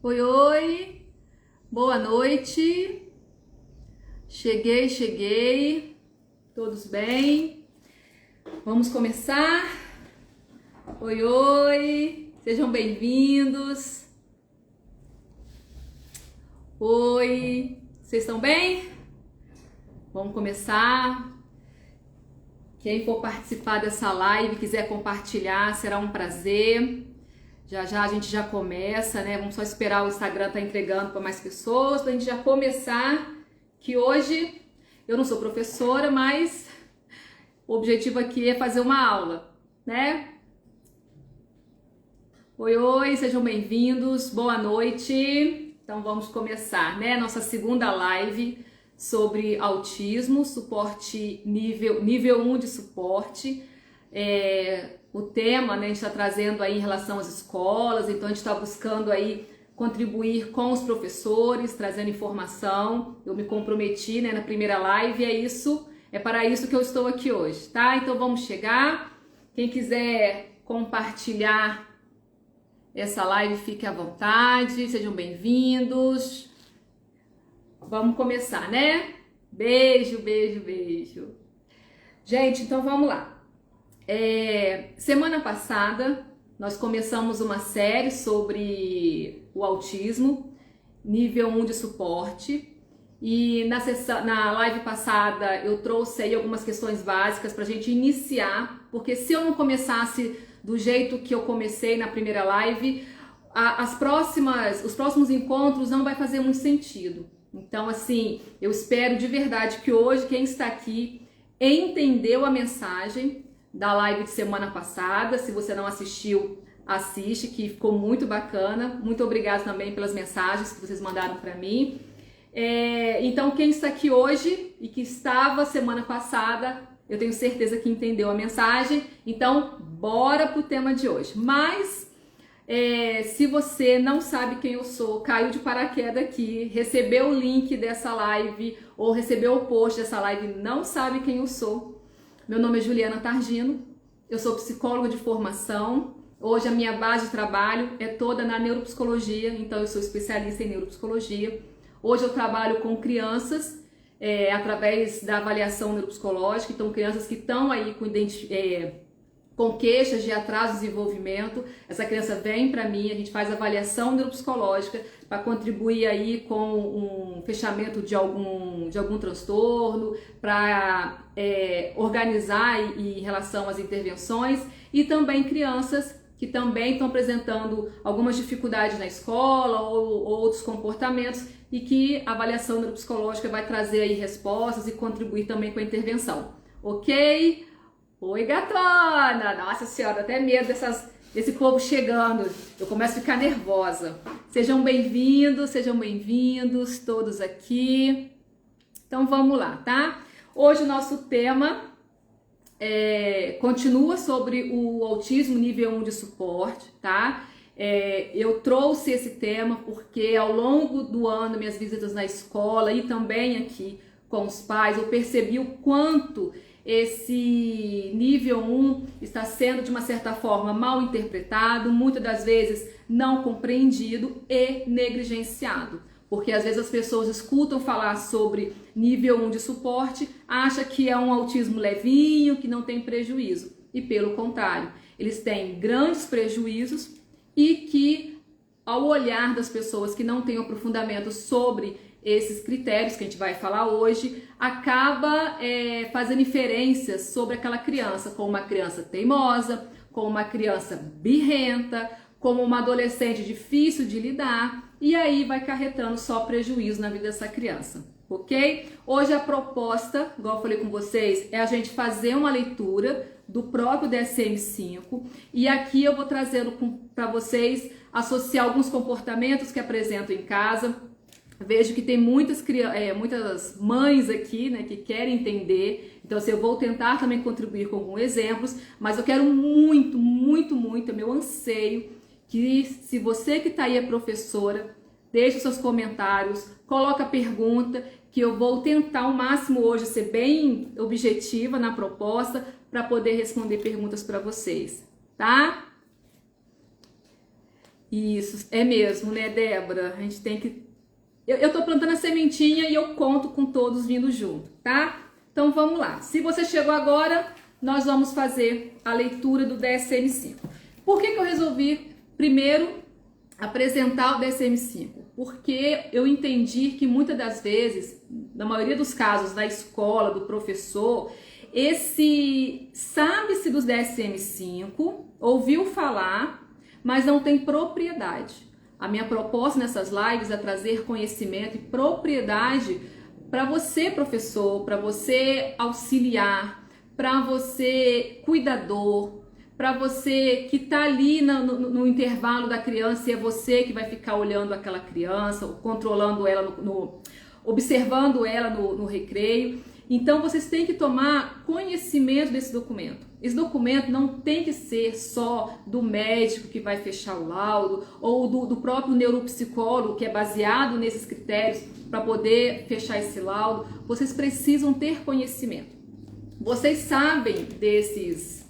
Oi, oi, boa noite. Cheguei. Todos bem? Vamos começar? Oi, oi, sejam bem-vindos. Oi, vocês estão bem? Vamos começar. Quem for participar dessa live, quiser compartilhar, será um prazer. Já a gente já começa, né? Vamos só esperar o Instagram estar entregando para mais pessoas, para a gente já começar. Que hoje eu não sou professora, mas o objetivo aqui é fazer uma aula, né? Oi, oi, sejam bem-vindos, boa noite. Então vamos começar, né? Nossa segunda live sobre autismo, suporte nível 1 de suporte. O tema, né, a gente está trazendo aí em relação às escolas, então a gente está buscando aí contribuir com os professores, trazendo informação. Eu me comprometi, né, na primeira live, é para isso que eu estou aqui hoje, tá? Então vamos chegar. Quem quiser compartilhar essa live, fique à vontade, sejam bem-vindos. Vamos começar, né? Beijo. Gente, então vamos lá. Semana passada nós começamos uma série sobre o autismo, nível 1 de suporte, e na live passada eu trouxe aí algumas questões básicas para a gente iniciar, porque se eu não começasse do jeito que eu comecei na primeira live, os próximos encontros não vai fazer muito sentido. Então, assim, eu espero de verdade que hoje quem está aqui entendeu a mensagem da live de semana passada. Se você não assistiu, assiste, que ficou muito bacana. Muito obrigada também pelas mensagens que vocês mandaram para mim. Então, quem está aqui hoje e que estava semana passada, eu tenho certeza que entendeu a mensagem. Então, bora pro tema de hoje. Mas, se você não sabe quem eu sou, caiu de paraquedas aqui, recebeu o link dessa live ou recebeu o post dessa live, não sabe quem eu sou. Meu nome é Juliana Targino, eu sou psicóloga de formação. Hoje a minha base de trabalho é toda na neuropsicologia, então eu sou especialista em neuropsicologia. Hoje eu trabalho com crianças através da avaliação neuropsicológica, então crianças que estão aí com queixas de atraso de desenvolvimento. Essa criança vem para mim, a gente faz avaliação neuropsicológica para contribuir aí com um fechamento de algum transtorno, para organizar em relação às intervenções, e também crianças que também estão apresentando algumas dificuldades na escola ou outros comportamentos, e que a avaliação neuropsicológica vai trazer aí respostas e contribuir também com a intervenção, ok? Oi, gatona! Nossa senhora, até medo desse povo chegando. Eu começo a ficar nervosa. Sejam bem-vindos todos aqui. Então vamos lá, tá? Hoje o nosso tema continua sobre o autismo nível 1 de suporte, tá? Eu trouxe esse tema porque ao longo do ano, minhas visitas na escola e também aqui com os pais, eu percebi o quanto esse nível 1 está sendo, de uma certa forma, mal interpretado, muitas das vezes não compreendido e negligenciado. Porque às vezes as pessoas escutam falar sobre nível 1 de suporte, acham que é um autismo levinho, que não tem prejuízo. E pelo contrário, eles têm grandes prejuízos e que, ao olhar das pessoas que não têm aprofundamento sobre esses critérios que a gente vai falar hoje, acaba fazendo inferências sobre aquela criança, como uma criança teimosa, como uma criança birrenta, como uma adolescente difícil de lidar, e aí vai acarretando só prejuízo na vida dessa criança, ok? Hoje a proposta, igual eu falei com vocês, é a gente fazer uma leitura do próprio DSM-5, e aqui eu vou trazendo para vocês associar alguns comportamentos que apresento em casa. Vejo que tem muitas mães aqui, né, que querem entender, então assim, eu vou tentar também contribuir com alguns exemplos, mas eu quero muito, é meu anseio, que se você que está aí é professora, deixe os seus comentários, coloca a pergunta, que eu vou tentar ao máximo hoje ser bem objetiva na proposta, para poder responder perguntas para vocês, tá? Isso, é mesmo, né, Débora? A gente tem que... Eu tô plantando a sementinha e eu conto com todos vindo junto, tá? Então vamos lá. Se você chegou agora, nós vamos fazer a leitura do DSM-5. Por que eu resolvi primeiro apresentar o DSM-5? Porque eu entendi que muitas das vezes, na maioria dos casos, da escola, do professor, esse sabe-se dos DSM-5, ouviu falar, mas não tem propriedade. A minha proposta nessas lives é trazer conhecimento e propriedade para você, professor, para você auxiliar, para você cuidador, para você que está ali no intervalo da criança e é você que vai ficar olhando aquela criança, controlando ela, observando ela no recreio. Então vocês têm que tomar conhecimento desse documento. Esse documento não tem que ser só do médico que vai fechar o laudo ou do próprio neuropsicólogo que é baseado nesses critérios para poder fechar esse laudo. Vocês precisam ter conhecimento. Vocês sabem desses...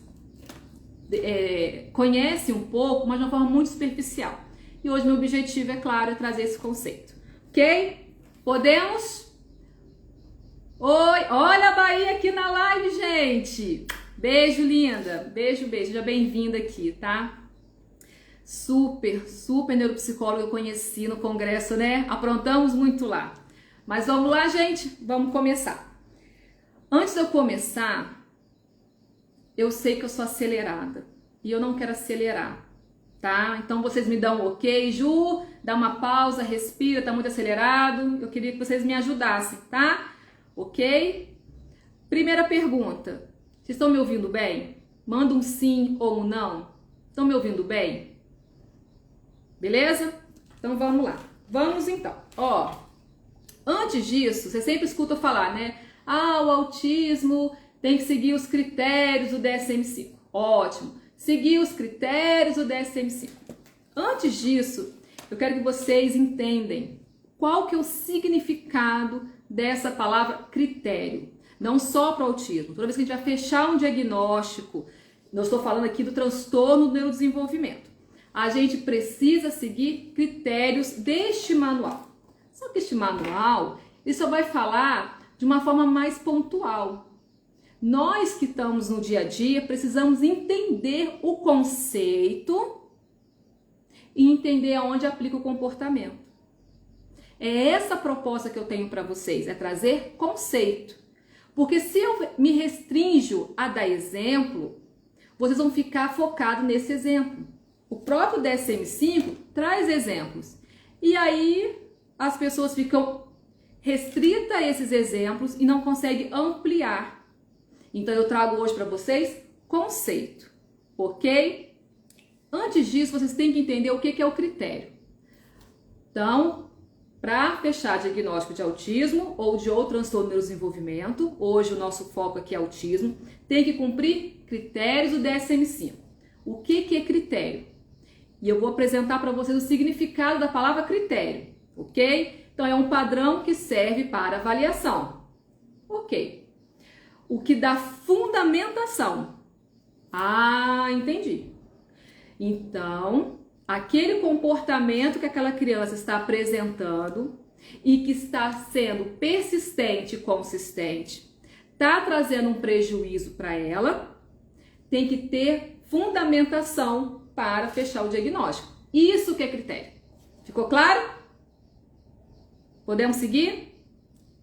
conhecem um pouco, mas de uma forma muito superficial. E hoje meu objetivo, é claro, é trazer esse conceito. Ok? Podemos? Oi, olha a Bahia aqui na live, gente! Beijo, linda! Beijo, beijo. Seja bem-vinda aqui, tá? Super neuropsicólogo eu conheci no congresso, né? Aprontamos muito lá. Mas vamos lá, gente? Vamos começar. Antes de eu começar, eu sei que eu sou acelerada e eu não quero acelerar, tá? Então vocês me dão um ok, Ju, dá uma pausa, respira, tá muito acelerado. Eu queria que vocês me ajudassem, tá? Ok? Primeira pergunta. Vocês estão me ouvindo bem? Manda um sim ou um não. Estão me ouvindo bem? Beleza? Então vamos lá. Vamos então. Ó, antes disso, você sempre escuta falar, né? Ah, o autismo tem que seguir os critérios do DSM-5. Ótimo. Seguir os critérios do DSM-5. Antes disso, eu quero que vocês entendam qual que é o significado dessa palavra critério. Não só para o autismo. Toda vez que a gente vai fechar um diagnóstico, eu estou falando aqui do transtorno do neurodesenvolvimento, a gente precisa seguir critérios deste manual. Só que este manual, ele só vai falar de uma forma mais pontual. Nós que estamos no dia a dia precisamos entender o conceito e entender aonde aplica o comportamento. É essa a proposta que eu tenho para vocês, é trazer conceito. Porque se eu me restringo a dar exemplo, vocês vão ficar focados nesse exemplo. O próprio DSM-5 traz exemplos. E aí as pessoas ficam restritas a esses exemplos e não conseguem ampliar. Então eu trago hoje para vocês conceito, ok? Antes disso, vocês têm que entender o que é o critério. Então, para fechar diagnóstico de autismo ou de outro transtorno do neurodesenvolvimento, hoje o nosso foco aqui é autismo, tem que cumprir critérios do DSM-5. O que é critério? E eu vou apresentar para vocês o significado da palavra critério, ok? Então é um padrão que serve para avaliação, ok? O que dá fundamentação. Ah, entendi. Então, aquele comportamento que aquela criança está apresentando e que está sendo persistente e consistente, está trazendo um prejuízo para ela, tem que ter fundamentação para fechar o diagnóstico. Isso que é critério. Ficou claro? Podemos seguir?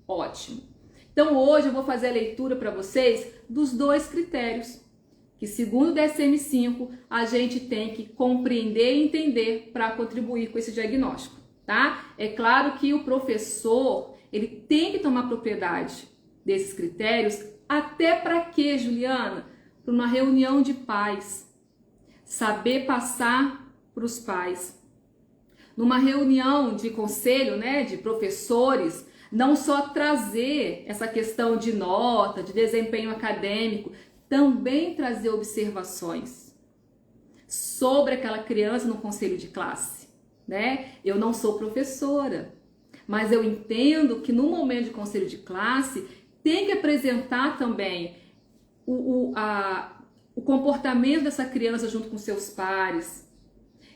Ótimo. Então hoje eu vou fazer a leitura para vocês dos dois critérios que, segundo o DSM-5, a gente tem que compreender e entender para contribuir com esse diagnóstico, tá? É claro que o professor, ele tem que tomar propriedade desses critérios, até para quê, Juliana? Para uma reunião de pais, saber passar para os pais. Numa reunião de conselho, né, de professores, não só trazer essa questão de nota, de desempenho acadêmico, também trazer observações sobre aquela criança no conselho de classe, né? Eu não sou professora, mas eu entendo que no momento de conselho de classe tem que apresentar também o comportamento dessa criança junto com seus pares.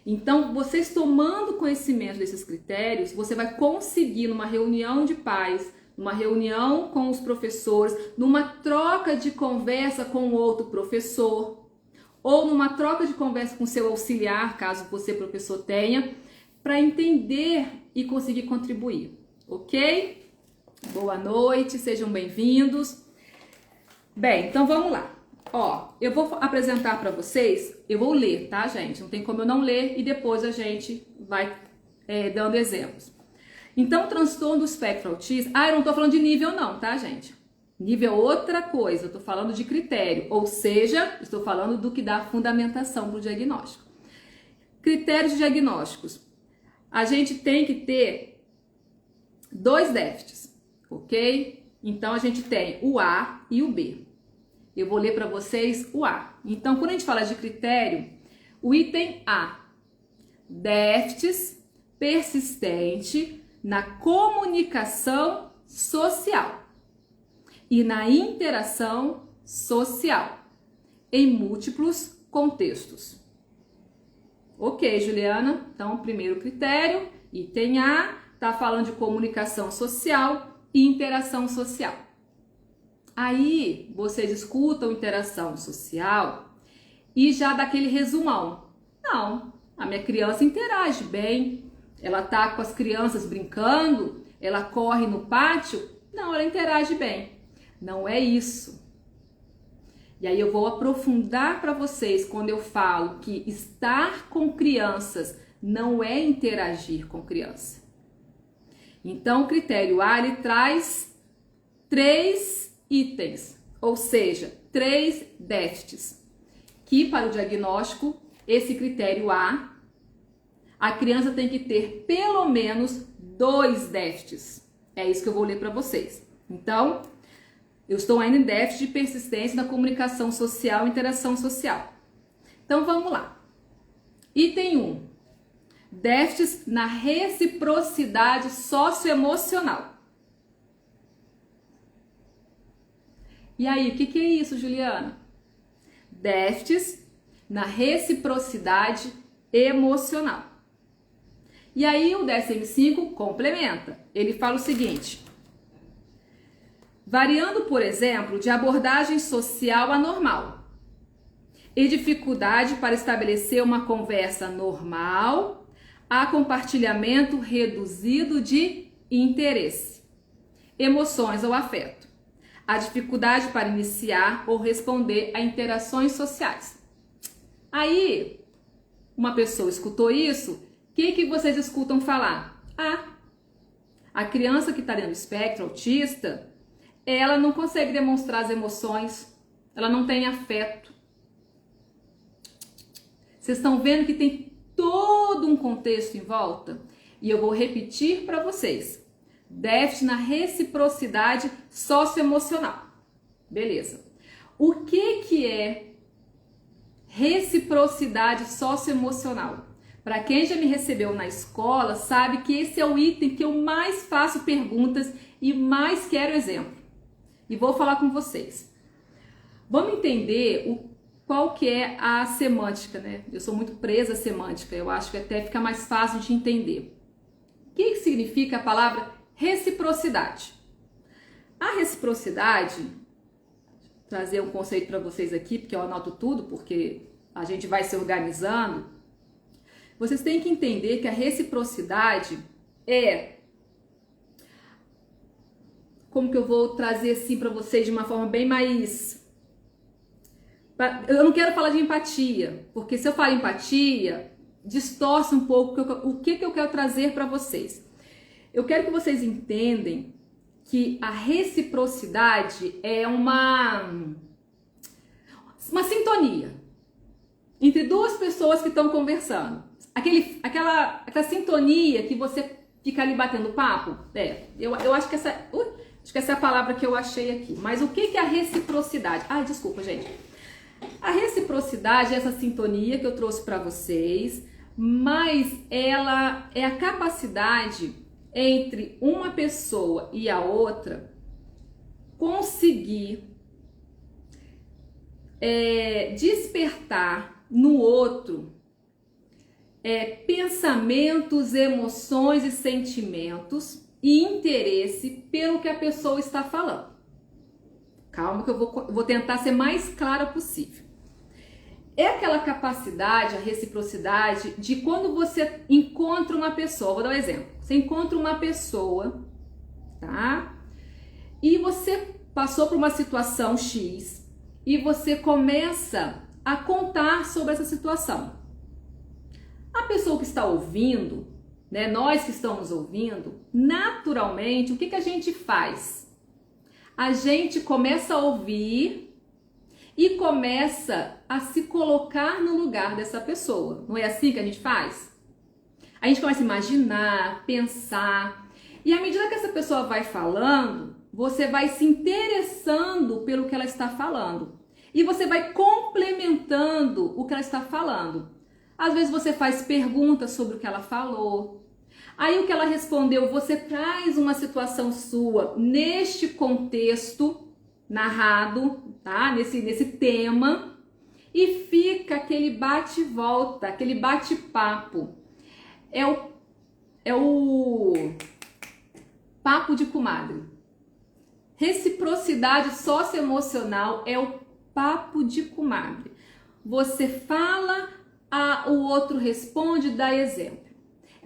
Então, vocês tomando conhecimento desses critérios, você vai conseguir numa reunião de pais, numa reunião com os professores, numa troca de conversa com outro professor, ou numa troca de conversa com seu auxiliar, caso você, professor, tenha, para entender e conseguir contribuir, ok? Boa noite, sejam bem-vindos. Bem, então vamos lá. Ó, eu vou apresentar para vocês, eu vou ler, tá, gente? Não tem como eu não ler e depois a gente vai dando exemplos. Então, o transtorno do espectro autista... eu não tô falando de nível não, tá, gente? Nível é outra coisa, eu tô falando de critério, ou seja, estou falando do que dá fundamentação para o diagnóstico. Critérios diagnósticos. A gente tem que ter 2 déficits, ok? Então, a gente tem o A e o B. Eu vou ler para vocês o A. Então, quando a gente fala de critério, o item A, déficits persistente na comunicação social e na interação social em múltiplos contextos. Ok, Juliana? Então, primeiro critério, item A, tá falando de comunicação social e interação social. Aí, vocês escutam interação social e já dá aquele resumão. Não, a minha criança interage bem, ela tá com as crianças brincando, ela corre no pátio, não, ela interage bem. Não é isso. E aí eu vou aprofundar para vocês quando eu falo que estar com crianças não é interagir com criança. Então, o critério A, ele traz 3 itens, ou seja, 3 déficits, que para o diagnóstico, esse critério a criança tem que ter pelo menos 2 déficits. É isso que eu vou ler para vocês. Então, eu estou ainda em déficit de persistência na comunicação social e interação social. Então, vamos lá. Item 1. Déficits na reciprocidade socioemocional. E aí, o que é isso, Juliana? Déficits na reciprocidade emocional. E aí, o DSM-5 complementa. Ele fala o seguinte: variando, por exemplo, de abordagem social anormal e dificuldade para estabelecer uma conversa normal a compartilhamento reduzido de interesse, emoções ou afeto, a dificuldade para iniciar ou responder a interações sociais. Aí, uma pessoa escutou isso, o que vocês escutam falar? A criança que está dentro do espectro autista, ela não consegue demonstrar as emoções, ela não tem afeto. Vocês estão vendo que tem todo um contexto em volta? E eu vou repetir para vocês. Déficit na reciprocidade socioemocional. Beleza. O que é reciprocidade socioemocional? Para quem já me recebeu na escola, sabe que esse é o item que eu mais faço perguntas e mais quero exemplo. E vou falar com vocês. Vamos entender qual que é a semântica, né? Eu sou muito presa à semântica, eu acho que até fica mais fácil de entender. O que significa a palavra reciprocidade? A reciprocidade, vou trazer um conceito para vocês aqui, porque eu anoto tudo, porque a gente vai se organizando. Vocês têm que entender que a reciprocidade é... Como que eu vou trazer assim para vocês de uma forma bem mais... Eu não quero falar de empatia, porque se eu falar empatia, distorce um pouco o que eu quero trazer para vocês. Eu quero que vocês entendam que a reciprocidade é uma sintonia entre duas pessoas que estão conversando. Aquela sintonia que você fica ali batendo papo. Eu acho que essa é a palavra que eu achei aqui. Mas o que é a reciprocidade? Desculpa, gente. A reciprocidade é essa sintonia que eu trouxe para vocês, mas ela é a capacidade entre uma pessoa e a outra conseguir despertar no outro pensamentos, emoções e sentimentos e interesse pelo que a pessoa está falando. Calma que eu vou tentar ser mais clara possível. É aquela capacidade, a reciprocidade de quando você encontra uma pessoa, vou dar um exemplo. Você encontra uma pessoa, tá? E você passou por uma situação X e você começa a contar sobre essa situação. A pessoa que está ouvindo, né, nós que estamos ouvindo, naturalmente, o que a gente faz? A gente começa a ouvir e começa a se colocar no lugar dessa pessoa. Não é assim que a gente faz? A gente começa a imaginar, pensar, e à medida que essa pessoa vai falando, você vai se interessando pelo que ela está falando. E você vai complementando o que ela está falando. Às vezes você faz perguntas sobre o que ela falou. Aí o que ela respondeu, você traz uma situação sua neste contexto narrado, tá? Nesse tema, e fica aquele bate e volta, aquele bate-papo. É o papo de comadre. Reciprocidade socioemocional é o papo de comadre. Você fala, o outro responde, dá exemplo.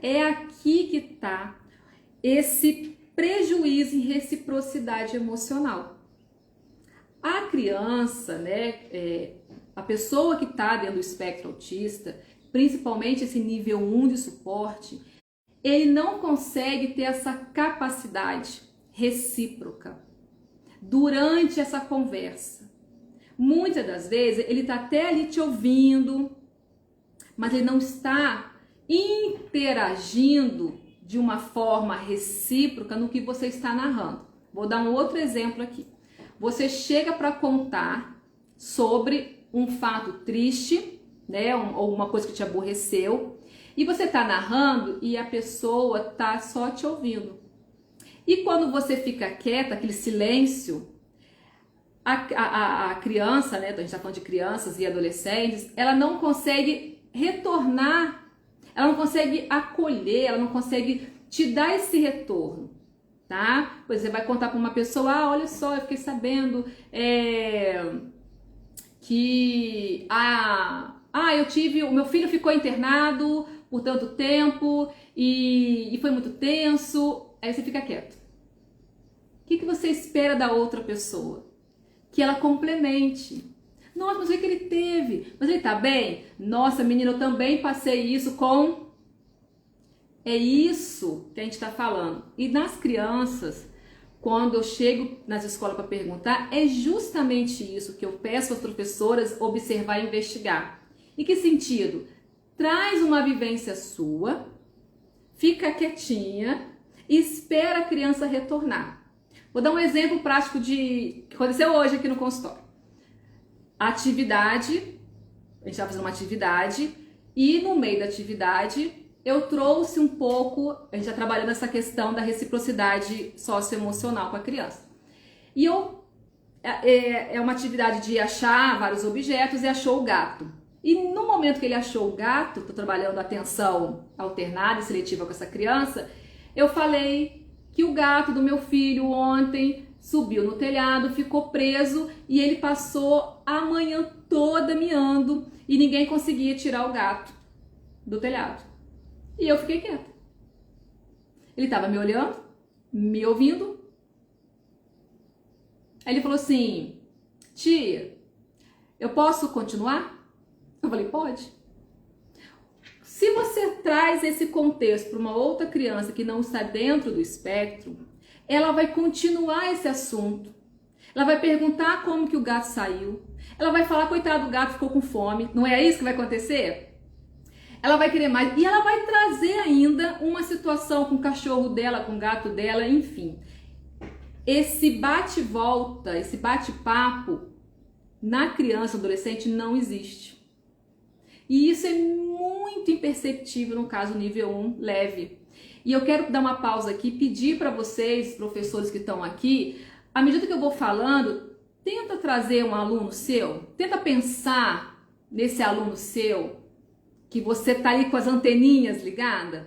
É aqui que está esse prejuízo em reciprocidade emocional. A criança, né, a pessoa que está dentro do espectro autista, principalmente esse nível 1 de suporte, ele não consegue ter essa capacidade recíproca durante essa conversa. Muitas das vezes ele está até ali te ouvindo, mas ele não está interagindo de uma forma recíproca no que você está narrando. Vou dar um outro exemplo aqui. Você chega para contar sobre um fato triste, né, ou uma coisa que te aborreceu, e você está narrando e a pessoa está só te ouvindo. E quando você fica quieta, aquele silêncio, a criança, né, a gente está falando de crianças e adolescentes, ela não consegue retornar, ela não consegue acolher, ela não consegue te dar esse retorno, tá? Pois você vai contar para uma pessoa, olha só, eu fiquei sabendo que o meu filho ficou internado por tanto tempo e foi muito tenso. Aí você fica quieto. O que você espera da outra pessoa? Que ela complemente. Nossa, mas o que ele teve? Mas ele tá bem? Nossa, menina, eu também passei isso com... É isso que a gente tá falando. E nas crianças, quando eu chego nas escolas para perguntar, é justamente isso que eu peço às professoras observar e investigar. Em que sentido? Traz uma vivência sua, fica quietinha e espera a criança retornar. Vou dar um exemplo prático que aconteceu hoje aqui no consultório. A atividade, a gente estava fazendo uma atividade e no meio da atividade eu trouxe um pouco, a gente está trabalhando essa questão da reciprocidade socioemocional com a criança. E é uma atividade de achar vários objetos e achou o gato. E no momento que ele achou o gato, estou trabalhando atenção alternada e seletiva com essa criança, eu falei que o gato do meu filho ontem subiu no telhado, ficou preso e ele passou a manhã toda miando e ninguém conseguia tirar o gato do telhado. E eu fiquei quieta. Ele estava me olhando, me ouvindo. Aí ele falou assim, tia, eu posso continuar? Eu falei, pode. Se você traz esse contexto para uma outra criança que não está dentro do espectro, ela vai continuar esse assunto. Ela vai perguntar como que o gato saiu. Ela vai falar, coitado do gato, ficou com fome. Não é isso que vai acontecer? Ela vai querer mais. E ela vai trazer ainda uma situação com o cachorro dela, com o gato dela, enfim. Esse bate-volta, esse bate-papo na criança, adolescente, não existe. E isso é muito imperceptível no caso nível 1 leve. E eu quero dar uma pausa aqui, pedir para vocês, professores que estão aqui, à medida que eu vou falando, tenta trazer um aluno seu, tenta pensar nesse aluno seu que você tá aí com as anteninhas ligadas?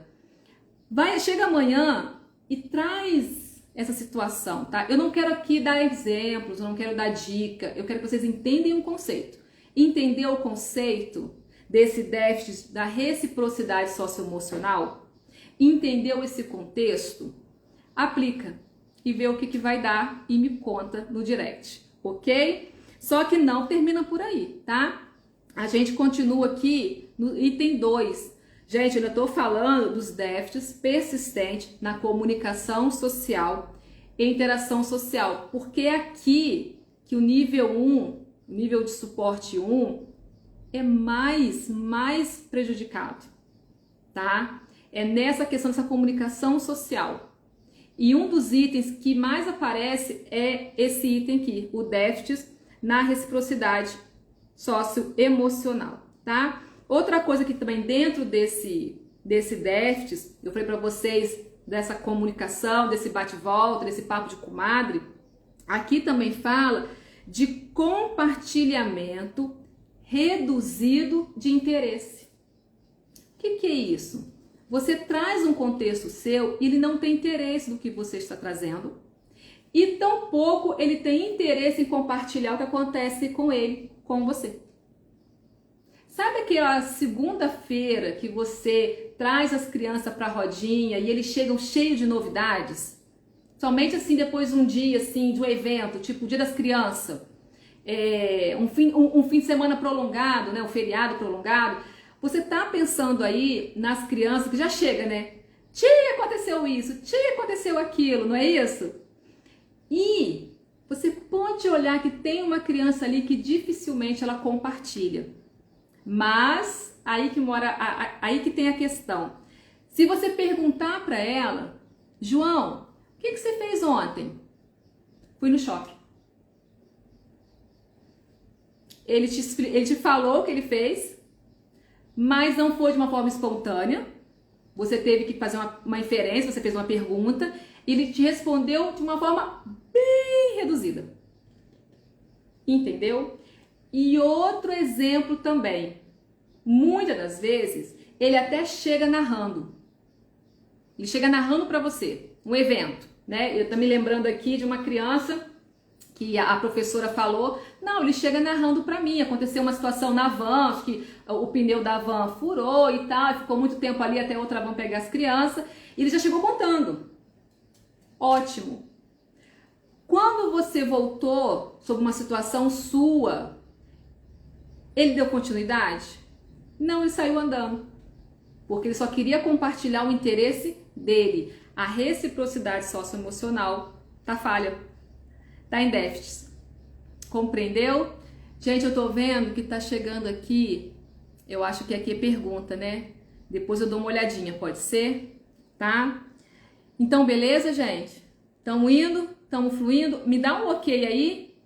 Chega amanhã e traz essa situação, tá? Eu não quero aqui dar exemplos, eu não quero dar dica, eu quero que vocês entendam o conceito. Entender o conceito desse déficit da reciprocidade socioemocional? Entendeu esse contexto? Aplica e vê o que vai dar e me conta no direct, ok? Só que não termina por aí, tá? A gente continua aqui no item 2. Gente, eu ainda estou falando dos déficits persistentes na comunicação social e interação social, porque é aqui que o nível 1, nível de suporte 1, é mais prejudicado, tá? É nessa questão dessa comunicação social. E um dos itens que mais aparece é esse item aqui, o déficit na reciprocidade socioemocional, tá? Outra coisa que também dentro desse déficit, eu falei para vocês dessa comunicação, desse bate-volta, desse papo de comadre, aqui também fala de compartilhamento reduzido de interesse. O que é isso? Você traz um contexto seu e ele não tem interesse do que você está trazendo e tampouco ele tem interesse em compartilhar o que acontece com ele, com você. Sabe aquela segunda-feira que você traz as crianças para a rodinha e eles chegam cheios de novidades? Somente assim depois de um dia assim, de um evento, tipo o Dia das Crianças, um fim de semana prolongado, né, um feriado prolongado. Você tá pensando aí nas crianças que já chega, né? Tia, aconteceu isso, tia, aconteceu aquilo, não é isso? E você pode olhar que tem uma criança ali que dificilmente ela compartilha. Mas aí que tem a questão. Se você perguntar para ela, João, o que você fez ontem? Fui no shopping. Ele te falou o que ele fez, mas não foi de uma forma espontânea. Você teve que fazer uma inferência, você fez uma pergunta, e ele te respondeu de uma forma bem reduzida. Entendeu? E outro exemplo também. Muitas das vezes, ele até chega narrando. Ele chega narrando para você um evento, né? Eu tô me lembrando aqui de uma criança que a professora falou, não, ele chega narrando para mim, aconteceu uma situação na van, acho que o pneu da van furou e tal, ficou muito tempo ali até outra van pegar as crianças, e ele já chegou contando. Ótimo. Quando você voltou sobre uma situação sua, ele deu continuidade? Não, ele saiu andando, porque ele só queria compartilhar o interesse dele. A reciprocidade socioemocional tá falha, tá em déficit. Compreendeu? Gente, eu tô vendo que tá chegando aqui, eu acho que aqui é pergunta, né? Depois eu dou uma olhadinha, pode ser? Tá? Então, beleza, gente? Tamo indo, tamo fluindo. Me dá um ok aí.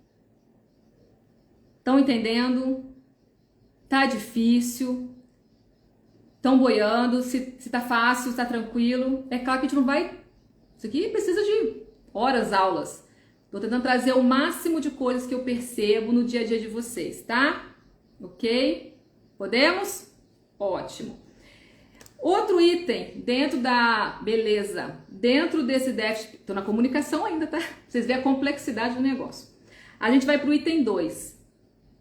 Estão entendendo? Tá difícil? Estão boiando? Se tá fácil, se tá tranquilo? É claro que a gente não vai... Isso aqui precisa de horas, aulas. Tô tentando trazer o máximo de coisas que eu percebo no dia a dia de vocês, tá? Ok? Podemos? Ótimo. Outro item dentro da... Beleza. Dentro desse déficit... Tô na comunicação ainda, tá? Vocês veem a complexidade do negócio. A gente vai pro item 2.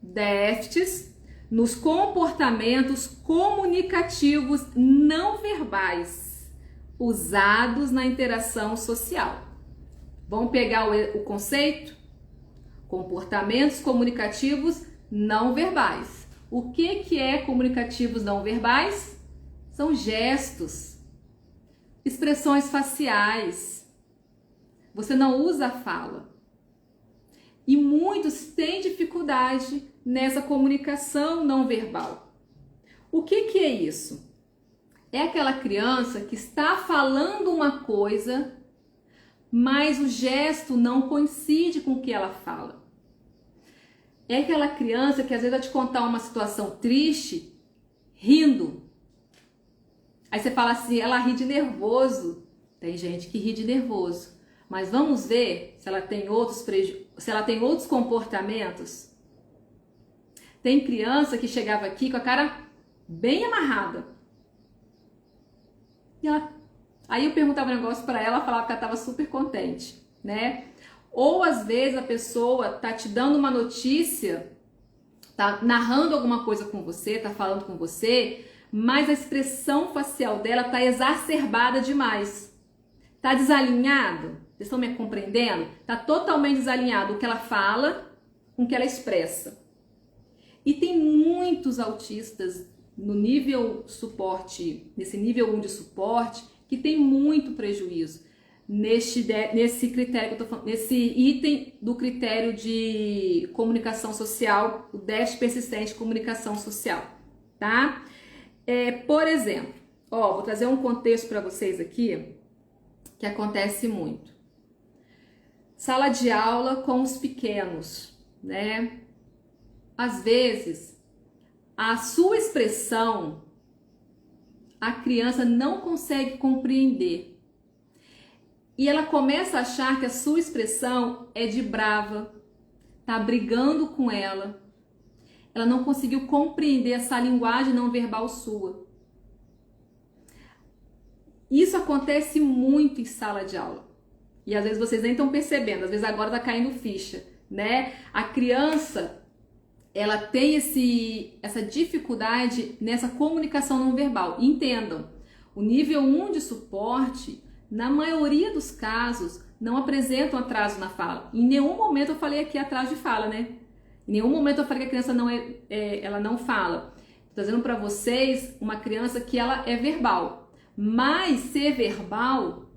Déficits nos comportamentos comunicativos não verbais usados na interação social. Vamos pegar o conceito? Comportamentos comunicativos não verbais. O que é comunicativos não verbais? São gestos, expressões faciais. Você não usa a fala. E muitos têm dificuldade nessa comunicação não verbal. O que é isso? É aquela criança que está falando uma coisa, mas o gesto não coincide com o que ela fala. É aquela criança que às vezes vai te contar uma situação triste, rindo. Aí você fala assim, ela ri de nervoso. Tem gente que ri de nervoso. Mas vamos ver se ela tem outros comportamentos. Tem criança que chegava aqui com a cara bem amarrada. Aí eu perguntava um negócio para ela, falava que ela estava super contente, né? Ou às vezes a pessoa tá te dando uma notícia, tá narrando alguma coisa com você, tá falando com você, mas a expressão facial dela tá exacerbada demais. Tá desalinhado? Vocês estão me compreendendo? Tá totalmente desalinhado o que ela fala com o que ela expressa. E tem muitos autistas no nível suporte, nesse nível 1 de suporte, que tem muito prejuízo nesse critério que eu tô falando, nesse item do critério de comunicação social, o déficit persistente de comunicação social, tá? Por exemplo, vou trazer um contexto para vocês aqui que acontece muito. Sala de aula com os pequenos, né? Às vezes, a sua expressão, a criança não consegue compreender. E ela começa a achar que a sua expressão é de brava, tá brigando com ela. Ela não conseguiu compreender essa linguagem não verbal sua. Isso acontece muito em sala de aula. E às vezes vocês nem estão percebendo, às vezes agora tá caindo ficha, né? A criança, ela tem essa dificuldade nessa comunicação não verbal. Entendam, o nível 1 de suporte, na maioria dos casos, não apresentam atraso na fala. Em nenhum momento eu falei aqui atraso de fala, né? Em nenhum momento eu falei que a criança ela não fala. Estou dizendo para vocês uma criança que ela é verbal. Mas ser verbal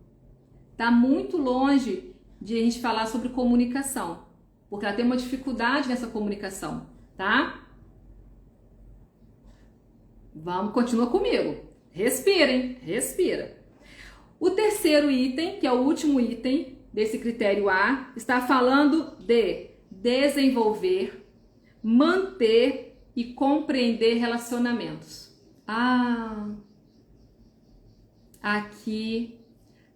está muito longe de a gente falar sobre comunicação. Porque ela tem uma dificuldade nessa comunicação, tá? Continua comigo. Respirem, respira. O terceiro item, que é o último item desse critério A, está falando de desenvolver, manter e compreender relacionamentos. Aqui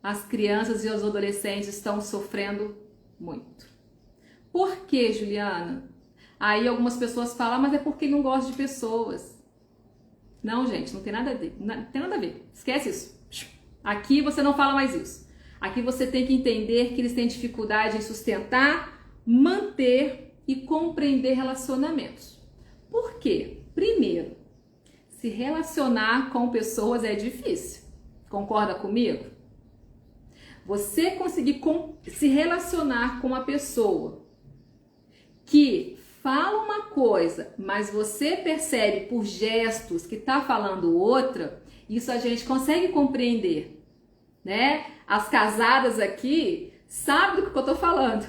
as crianças e os adolescentes estão sofrendo muito. Por que, Juliana? Aí algumas pessoas falam, mas é porque não gosta de pessoas. Não, gente, não tem nada a ver. Não tem nada a ver. Esquece isso. Aqui você não fala mais isso. Aqui você tem que entender que eles têm dificuldade em sustentar, manter e compreender relacionamentos. Por quê? Primeiro, se relacionar com pessoas é difícil. Concorda comigo? Você conseguir se relacionar com uma pessoa que fala uma coisa, mas você percebe por gestos que está falando outra, isso a gente consegue compreender, né? As casadas aqui sabem do que eu tô falando.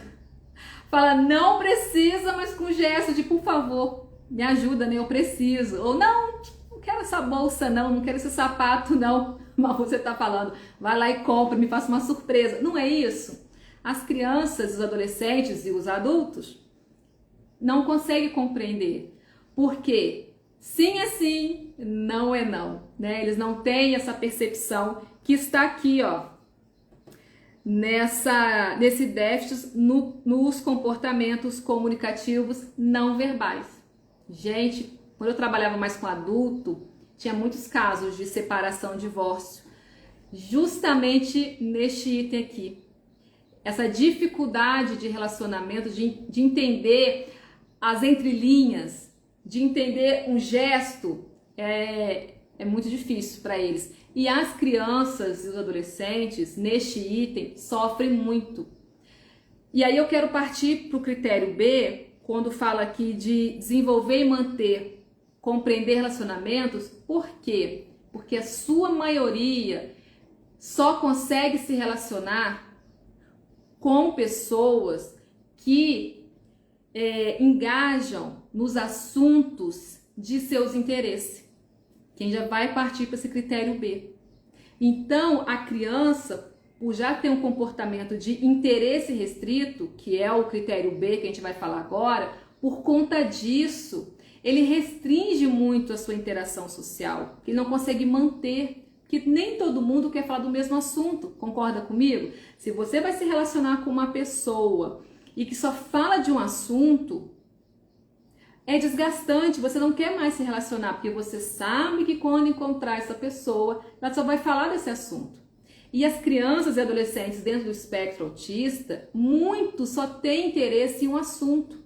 Fala, não precisa, mas com gesto de, por favor, me ajuda, né? Eu preciso. Ou não quero essa bolsa não quero esse sapato não. Mas você tá falando, vai lá e compra, me faça uma surpresa. Não é isso. As crianças, os adolescentes e os adultos não conseguem compreender. Por quê? Sim é sim, não é não, né? Eles não têm essa percepção que está aqui, ó, nesse déficit nos comportamentos comunicativos não verbais. Gente, quando eu trabalhava mais com adulto, tinha muitos casos de separação, divórcio, justamente neste item aqui. Essa dificuldade de relacionamento, de entender as entrelinhas, de entender um gesto, é muito difícil para eles. E as crianças e os adolescentes, neste item, sofrem muito. E aí eu quero partir para o critério B, quando fala aqui de desenvolver e manter, compreender relacionamentos. Por quê? Porque a sua maioria só consegue se relacionar com pessoas que engajam nos assuntos de seus interesses. Quem já vai partir para esse critério B. Então, a criança, por já ter um comportamento de interesse restrito, que é o critério B que a gente vai falar agora, por conta disso, ele restringe muito a sua interação social, ele não consegue manter, porque nem todo mundo quer falar do mesmo assunto, concorda comigo? Se você vai se relacionar com uma pessoa e que só fala de um assunto, é desgastante, você não quer mais se relacionar, porque você sabe que quando encontrar essa pessoa, ela só vai falar desse assunto. E as crianças e adolescentes dentro do espectro autista, muitos só têm interesse em um assunto,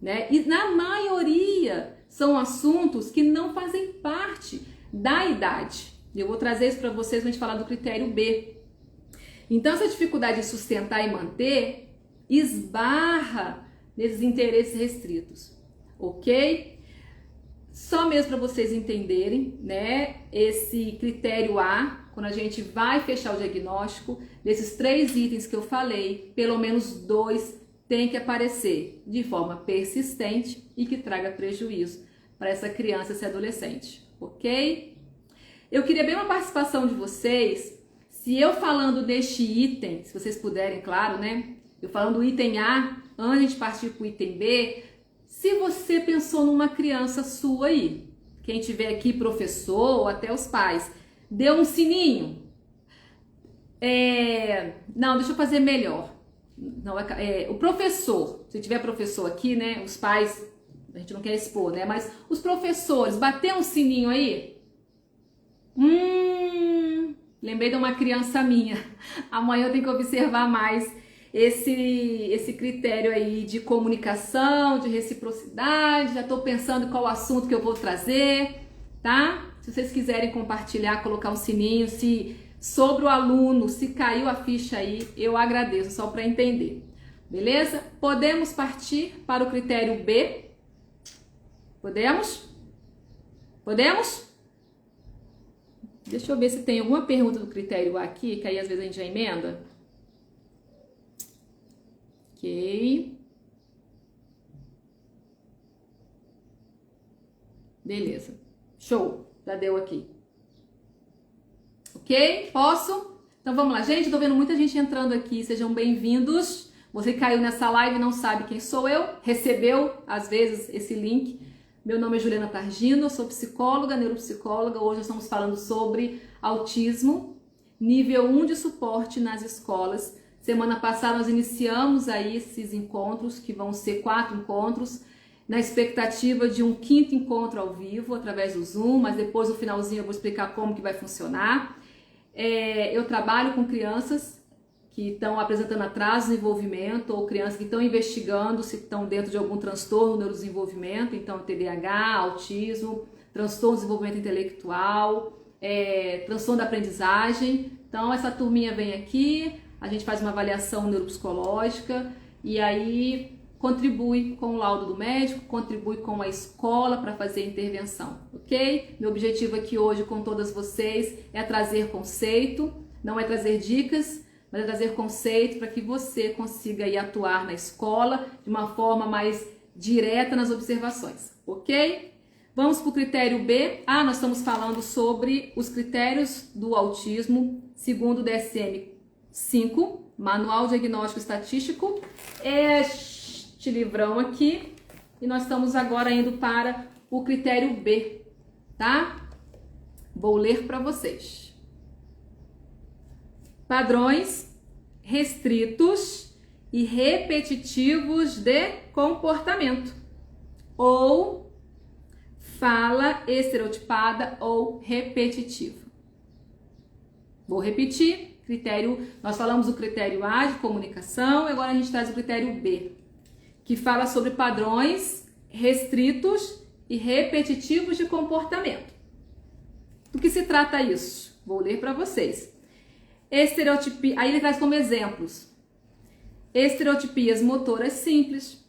né? E na maioria são assuntos que não fazem parte da idade. Eu vou trazer isso para vocês pra gente falar do critério B. Então essa dificuldade de sustentar e manter esbarra nesses interesses restritos, ok? Só mesmo para vocês entenderem, né, esse critério A, quando a gente vai fechar o diagnóstico, desses 3 itens que eu falei, pelo menos 2 tem que aparecer de forma persistente e que traga prejuízo para essa criança e esse adolescente, ok? Eu queria bem uma participação de vocês, se eu falando deste item, se vocês puderem, claro, né, eu falando do item A, antes de a gente partir para o item B, se você pensou numa criança sua aí, quem tiver aqui, professor ou até os pais, deu um sininho. Não, deixa eu fazer melhor. Não, o professor, se tiver professor aqui, né, os pais, a gente não quer expor, né, mas os professores, bateu um sininho aí? Lembrei de uma criança minha. Amanhã eu tenho que observar mais esse critério aí de comunicação, de reciprocidade. Já estou pensando qual assunto que eu vou trazer, tá? Se vocês quiserem compartilhar, colocar um sininho, se sobre o aluno, se caiu a ficha aí, eu agradeço, só para entender. Beleza? Podemos partir para o critério B? Podemos? Podemos? Deixa eu ver se tem alguma pergunta do critério A aqui, que aí às vezes a gente já emenda. Ok. Beleza. Show. Já deu aqui. Ok? Posso? Então vamos lá, gente. Tô vendo muita gente entrando aqui. Sejam bem-vindos. Você caiu nessa live e não sabe quem sou eu, recebeu, às vezes, esse link. Meu nome é Juliana Targino, eu sou psicóloga, neuropsicóloga. Hoje estamos falando sobre autismo, nível 1 de suporte nas escolas. Semana passada nós iniciamos aí esses encontros, que vão ser 4 encontros, na expectativa de um 5º encontro ao vivo, através do Zoom, mas depois no finalzinho eu vou explicar como que vai funcionar. Eu trabalho com crianças que estão apresentando atraso no desenvolvimento ou crianças que estão investigando se estão dentro de algum transtorno no neurodesenvolvimento, então TDAH, autismo, transtorno do desenvolvimento intelectual, transtorno da aprendizagem. Então essa turminha vem aqui, a gente faz uma avaliação neuropsicológica e aí contribui com o laudo do médico, contribui com a escola para fazer a intervenção, ok? Meu objetivo aqui hoje com todas vocês é trazer conceito, não é trazer dicas, mas é trazer conceito para que você consiga aí atuar na escola de uma forma mais direta nas observações, ok? Vamos para o critério B. Nós estamos falando sobre os critérios do autismo segundo o DSM-5, Manual Diagnóstico Estatístico. Este livrão aqui. E nós estamos agora indo para o critério B, tá? Vou ler para vocês. Padrões restritos e repetitivos de comportamento ou fala estereotipada ou repetitiva. Vou repetir, nós falamos do critério A de comunicação, agora a gente traz o critério B, que fala sobre padrões restritos e repetitivos de comportamento. Do que se trata isso? Vou ler para vocês. Estereotipia, aí ele traz como exemplos: estereotipias motoras simples,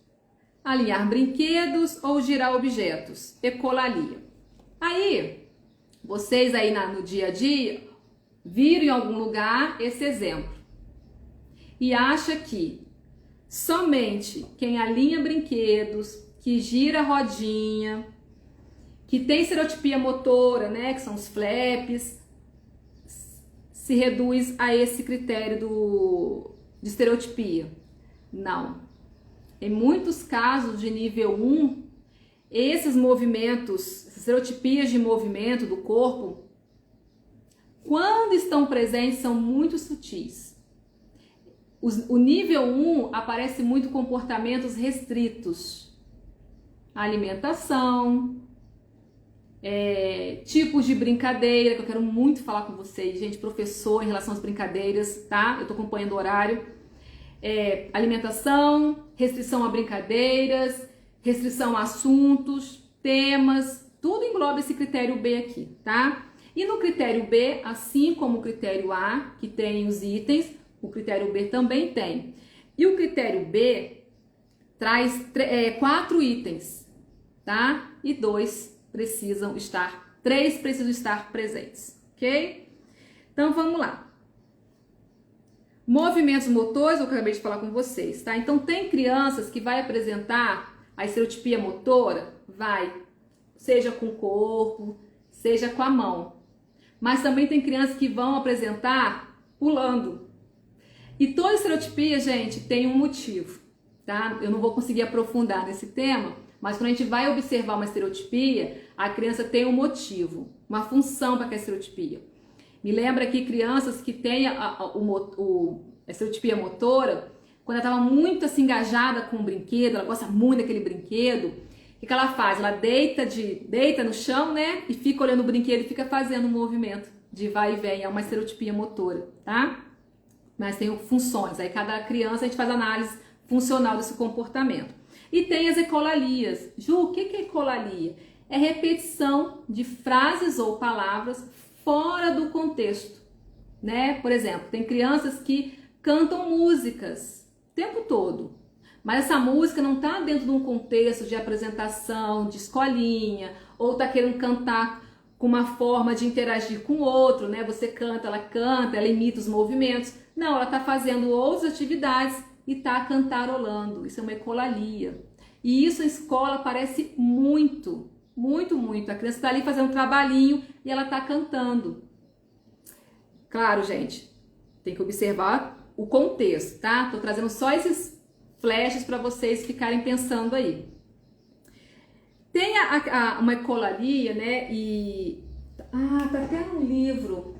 alinhar brinquedos ou girar objetos, ecolalia. Aí, vocês aí no dia a dia, viram em algum lugar esse exemplo e acha que somente quem alinha brinquedos, que gira rodinha, que tem estereotipia motora, né, que são os flaps, se reduz a esse critério de estereotipia. Não. Em muitos casos de nível 1, esses movimentos, essas estereotipias de movimento do corpo, quando estão presentes, são muito sutis. O nível 1 aparece muito comportamentos restritos. alimentação, tipos de brincadeira, que eu quero muito falar com vocês, gente, professor, em relação às brincadeiras, tá? Eu tô acompanhando o horário. Alimentação, restrição a brincadeiras, restrição a assuntos, temas, tudo engloba esse critério B aqui, tá? E no critério B, assim como o critério A, que tem os itens, o critério B também tem. E o critério B traz 4 itens, tá? E 3 precisam estar presentes, ok? Então vamos lá. Movimentos motores, eu acabei de falar com vocês, tá? Então tem crianças que vai apresentar a estereotipia motora, seja com o corpo, seja com a mão. Mas também tem crianças que vão apresentar pulando. E toda estereotipia, gente, tem um motivo, tá? Eu não vou conseguir aprofundar nesse tema, mas quando a gente vai observar uma estereotipia, a criança tem um motivo, uma função para aquela estereotipia. Me lembra aqui crianças que têm a estereotipia motora, quando ela estava muito assim, engajada com o brinquedo, ela gosta muito daquele brinquedo, o que ela faz? Ela deita no chão, né? E fica olhando o brinquedo e fica fazendo um movimento de vai e vem, é uma estereotipia motora, tá? Mas tem funções, aí cada criança a gente faz análise funcional desse comportamento. E tem as ecolalias. Ju, o que é ecolalia? É repetição de frases ou palavras fora do contexto, né? Por exemplo, tem crianças que cantam músicas o tempo todo, mas essa música não está dentro de um contexto de apresentação, de escolinha, ou está querendo cantar com uma forma de interagir com o outro, né? Você canta, ela imita os movimentos. Não, ela está fazendo outras atividades e está cantarolando. Isso é uma ecolalia. E isso em escola aparece muito, muito, muito. A criança está ali fazendo um trabalhinho e ela está cantando. Claro, gente, tem que observar o contexto, tá? Tô trazendo só esses flashes para vocês ficarem pensando aí. Tem uma ecolalia, né? Tá até no livro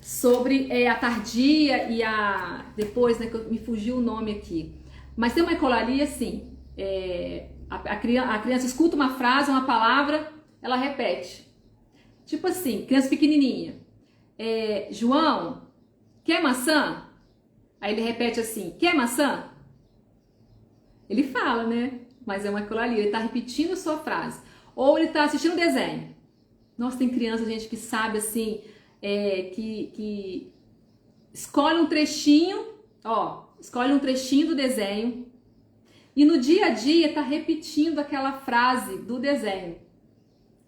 sobre a tardia e depois, né, que me fugiu o nome aqui. Mas tem uma ecolalia assim, a criança escuta uma frase, uma palavra, ela repete. Tipo assim, criança pequenininha. João, quer maçã? Aí ele repete assim, quer maçã? Ele fala, né? Mas é uma ecolalia, ele tá repetindo a sua frase. Ou ele tá assistindo desenho. Nossa, tem criança, gente, que sabe assim, que escolhe um trechinho, escolhe um trechinho do desenho e no dia a dia tá repetindo aquela frase do desenho.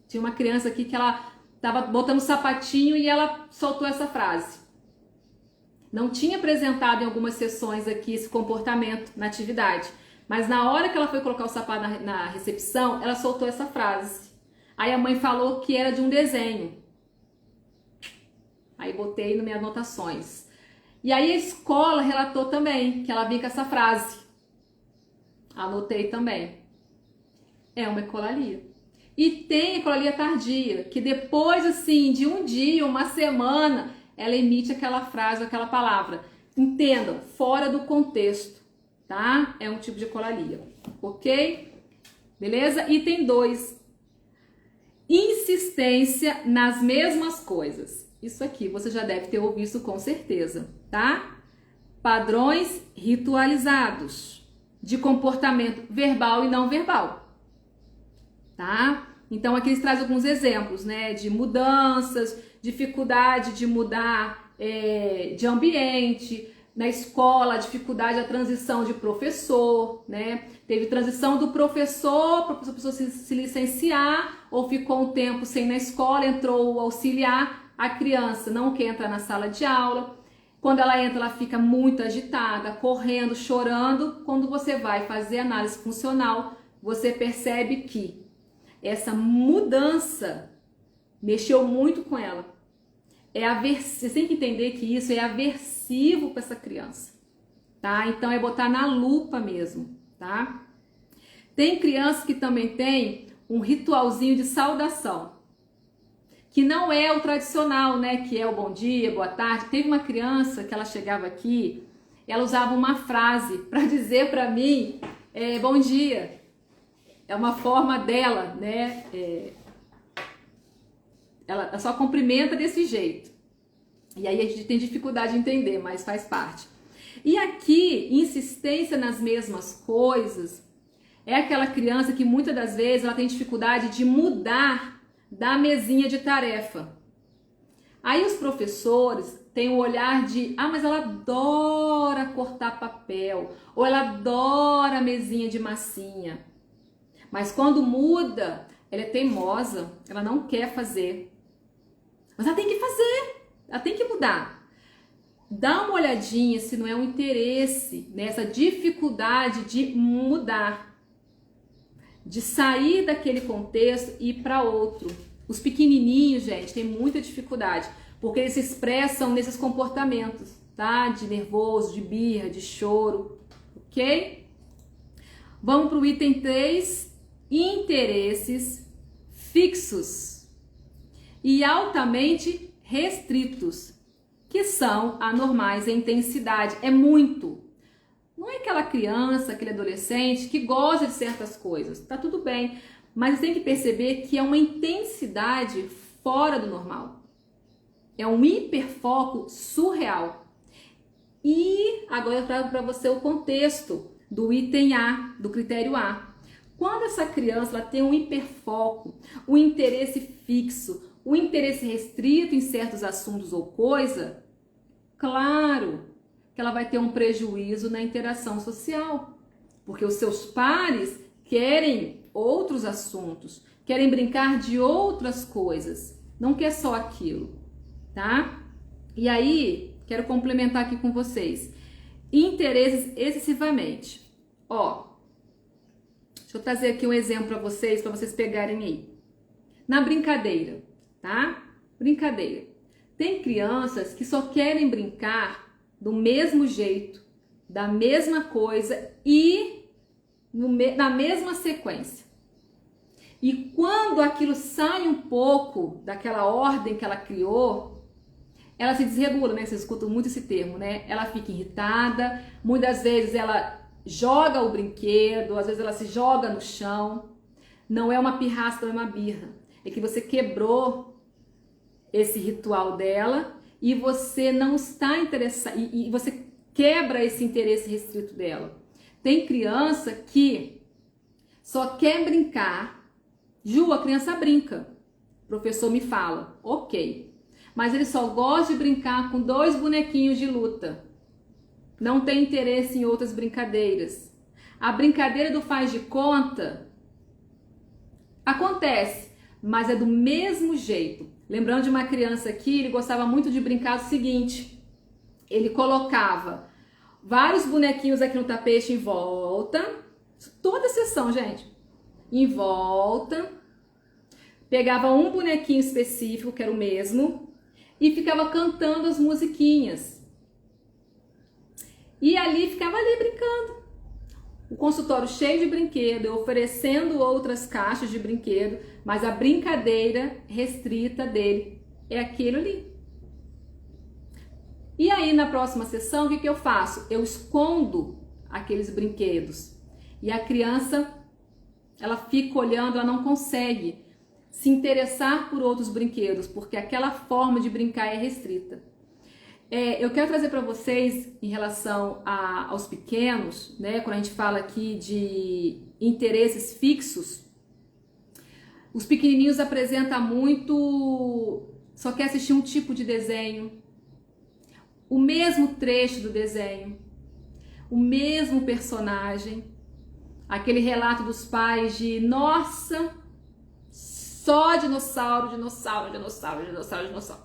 Tinha uma criança aqui que ela tava botando sapatinho e ela soltou essa frase. Não tinha apresentado em algumas sessões aqui esse comportamento na atividade, mas na hora que ela foi colocar o sapato na recepção, ela soltou essa frase. Aí a mãe falou que era de um desenho. Aí botei nas minhas anotações. E aí a escola relatou também que ela vinha com essa frase. Anotei também. É uma ecolalia. E tem ecolalia tardia, que depois assim, de um dia, uma semana, ela emite aquela frase, aquela palavra. Entendam, fora do contexto, tá? É um tipo de ecolalia, ok? Beleza? Item 2. Insistência nas mesmas coisas. Isso aqui você já deve ter ouvido com certeza, tá? Padrões ritualizados de comportamento verbal e não verbal, tá? Então aqui eles trazem alguns exemplos, né? De mudanças, dificuldade de mudar de ambiente, na escola, a dificuldade da transição de professor, né? Teve transição do professor para a pessoa se licenciar, ou ficou um tempo sem ir na escola, entrou o auxiliar, a criança não quer entrar na sala de aula. Quando ela entra, ela fica muito agitada, correndo, chorando. Quando você vai fazer análise funcional, você percebe que essa mudança mexeu muito com ela. Você tem que entender que isso é aversivo para essa criança, tá? Então é botar na lupa mesmo, tá? Tem crianças que também tem um ritualzinho de saudação, que não é o tradicional, né? Que é o bom dia, boa tarde. Teve uma criança que ela chegava aqui ela usava uma frase para dizer para mim, bom dia. É uma forma dela, né? Ela só cumprimenta desse jeito. E aí a gente tem dificuldade de entender, mas faz parte. E aqui, insistência nas mesmas coisas, é aquela criança que muitas das vezes ela tem dificuldade de mudar da mesinha de tarefa. Aí os professores têm o olhar de, mas ela adora cortar papel, ou ela adora a mesinha de massinha. Mas quando muda, ela é teimosa, ela não quer fazer. Mas ela tem que fazer, ela tem que mudar. Dá uma olhadinha se não é um interesse nessa dificuldade de mudar, de sair daquele contexto e ir para outro. Os pequenininhos, gente, têm muita dificuldade, porque eles se expressam nesses comportamentos, tá? De nervoso, de birra, de choro, ok? Vamos para o item 3, interesses fixos e altamente restritos, que são anormais em intensidade. É muito. Não é aquela criança, aquele adolescente que gosta de certas coisas, tá tudo bem, mas tem que perceber que é uma intensidade fora do normal. É um hiperfoco surreal. E agora eu trago para você o contexto do item A, do critério A. Quando essa criança ela tem um hiperfoco, um interesse fixo, um interesse restrito em certos assuntos ou coisa, claro que ela vai ter um prejuízo na interação social, porque os seus pares querem outros assuntos, querem brincar de outras coisas, não quer só aquilo, tá? E aí, quero complementar aqui com vocês. Interesses excessivamente. Deixa eu trazer aqui um exemplo para vocês pegarem aí. Na brincadeira, tá? Brincadeira. Tem crianças que só querem brincar do mesmo jeito, da mesma coisa e na mesma sequência. E quando aquilo sai um pouco daquela ordem que ela criou, ela se desregula, né? Vocês escutam muito esse termo, né? Ela fica irritada, muitas vezes ela joga o brinquedo, às vezes ela se joga no chão. Não é uma pirraça, não é uma birra. É que você quebrou esse ritual dela e você não está interessado, e você quebra esse interesse restrito dela. Tem criança que só quer brincar. Ju, a criança brinca. O professor me fala, ok. Mas ele só gosta de brincar com 2 bonequinhos de luta. Não tem interesse em outras brincadeiras. A brincadeira do faz de conta acontece, mas é do mesmo jeito. Lembrando de uma criança aqui, ele gostava muito de brincar do seguinte: ele colocava vários bonequinhos aqui no tapete em volta, toda a sessão, gente, em volta, pegava um bonequinho específico, que era o mesmo, e ficava cantando as musiquinhas. E ali ficava ali brincando. O consultório cheio de brinquedo, eu oferecendo outras caixas de brinquedo, mas a brincadeira restrita dele é aquilo ali. E aí na próxima sessão, o que eu faço? Eu escondo aqueles brinquedos. E a criança, ela fica olhando, ela não consegue se interessar por outros brinquedos, porque aquela forma de brincar é restrita. Eu quero trazer para vocês, em relação aos pequenos, né, quando a gente fala aqui de interesses fixos, os pequenininhos apresentam muito, só quer assistir um tipo de desenho, o mesmo trecho do desenho, o mesmo personagem, aquele relato dos pais de, nossa, só dinossauro, dinossauro, dinossauro, dinossauro, dinossauro.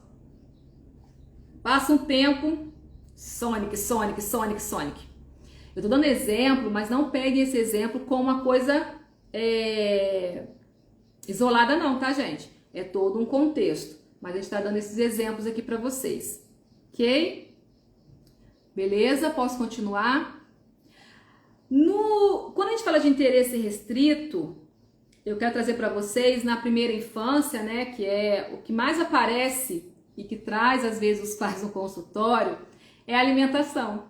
Passa um tempo, Sonic, Sonic, Sonic, Sonic. Eu tô dando exemplo, mas não peguem esse exemplo como uma coisa isolada não, tá, gente? É todo um contexto. Mas a gente tá dando esses exemplos aqui pra vocês. Ok? Beleza? Posso continuar? Quando a gente fala de interesse restrito, eu quero trazer para vocês na primeira infância, né, que é o que mais aparece e que traz às vezes os pais no consultório, é a alimentação.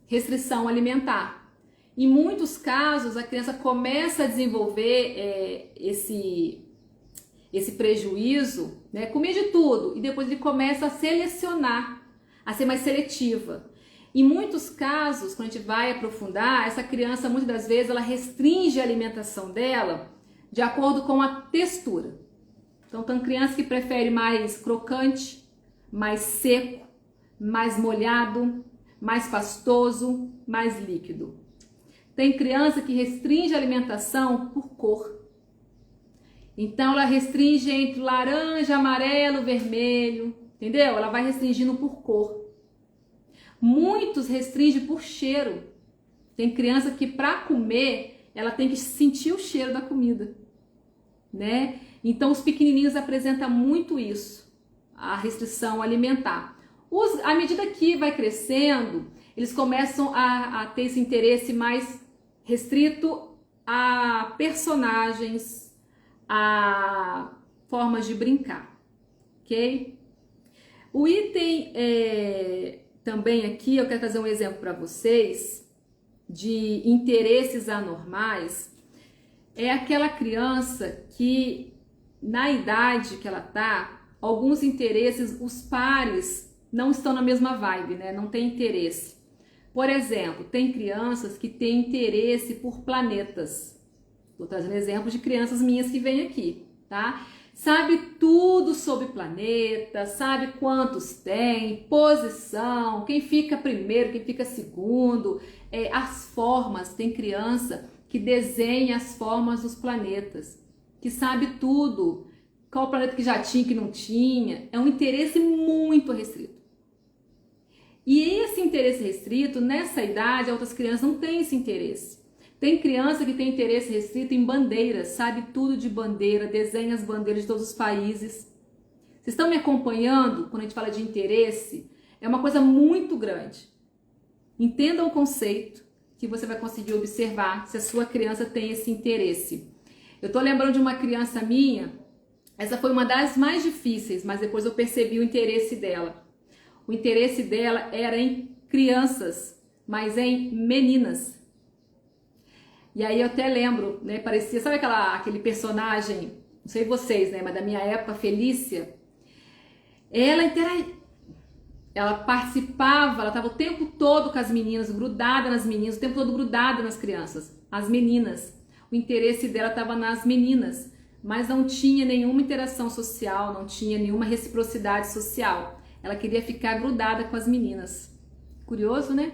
restrição alimentar. Em muitos casos, a criança começa a desenvolver esse prejuízo, né? Comer de tudo, e depois ele começa a selecionar, a ser mais seletiva. Em muitos casos, quando a gente vai aprofundar, essa criança, muitas das vezes, ela restringe a alimentação dela de acordo com a textura. Então, tem criança que prefere mais crocante, mais seco, mais molhado, mais pastoso, mais líquido. Tem criança que restringe a alimentação por cor. Então, ela restringe entre laranja, amarelo, vermelho, entendeu? Ela vai restringindo por cor. Muitos restringem por cheiro. Tem criança que para comer, ela tem que sentir o cheiro da comida, né? Então, os pequenininhos apresentam muito isso, a restrição alimentar. À medida que vai crescendo, eles começam a ter esse interesse mais restrito a personagens, a formas de brincar, ok? O item também aqui, eu quero trazer um exemplo para vocês de interesses anormais. É aquela criança que, na idade que ela tá, alguns interesses, os pares não estão na mesma vibe, né? Não tem interesse. Por exemplo, tem crianças que têm interesse por planetas. Estou trazendo exemplos de crianças minhas que vêm aqui, tá? Sabe tudo sobre planeta, sabe quantos tem, posição, quem fica primeiro, quem fica segundo, as formas. Tem criança que desenha as formas dos planetas, que sabe tudo, qual planeta que já tinha, que não tinha. É um interesse muito restrito. E esse interesse restrito, nessa idade, outras crianças não têm esse interesse. Tem criança que tem interesse restrito em bandeiras, sabe tudo de bandeira, desenha as bandeiras de todos os países. Vocês estão me acompanhando quando a gente fala de interesse? É uma coisa muito grande. Entenda o conceito que você vai conseguir observar se a sua criança tem esse interesse. Eu tô lembrando de uma criança minha, essa foi uma das mais difíceis, mas depois eu percebi o interesse dela. O interesse dela era em crianças, mas em meninas. E aí eu até lembro, né, parecia, sabe aquele personagem, não sei vocês, né, mas da minha época, Felícia, ela participava, ela estava o tempo todo com as meninas, grudada nas meninas, o tempo todo grudada nas crianças, as meninas. O interesse dela estava nas meninas, mas não tinha nenhuma interação social, não tinha nenhuma reciprocidade social. Ela queria ficar grudada com as meninas. Curioso, né?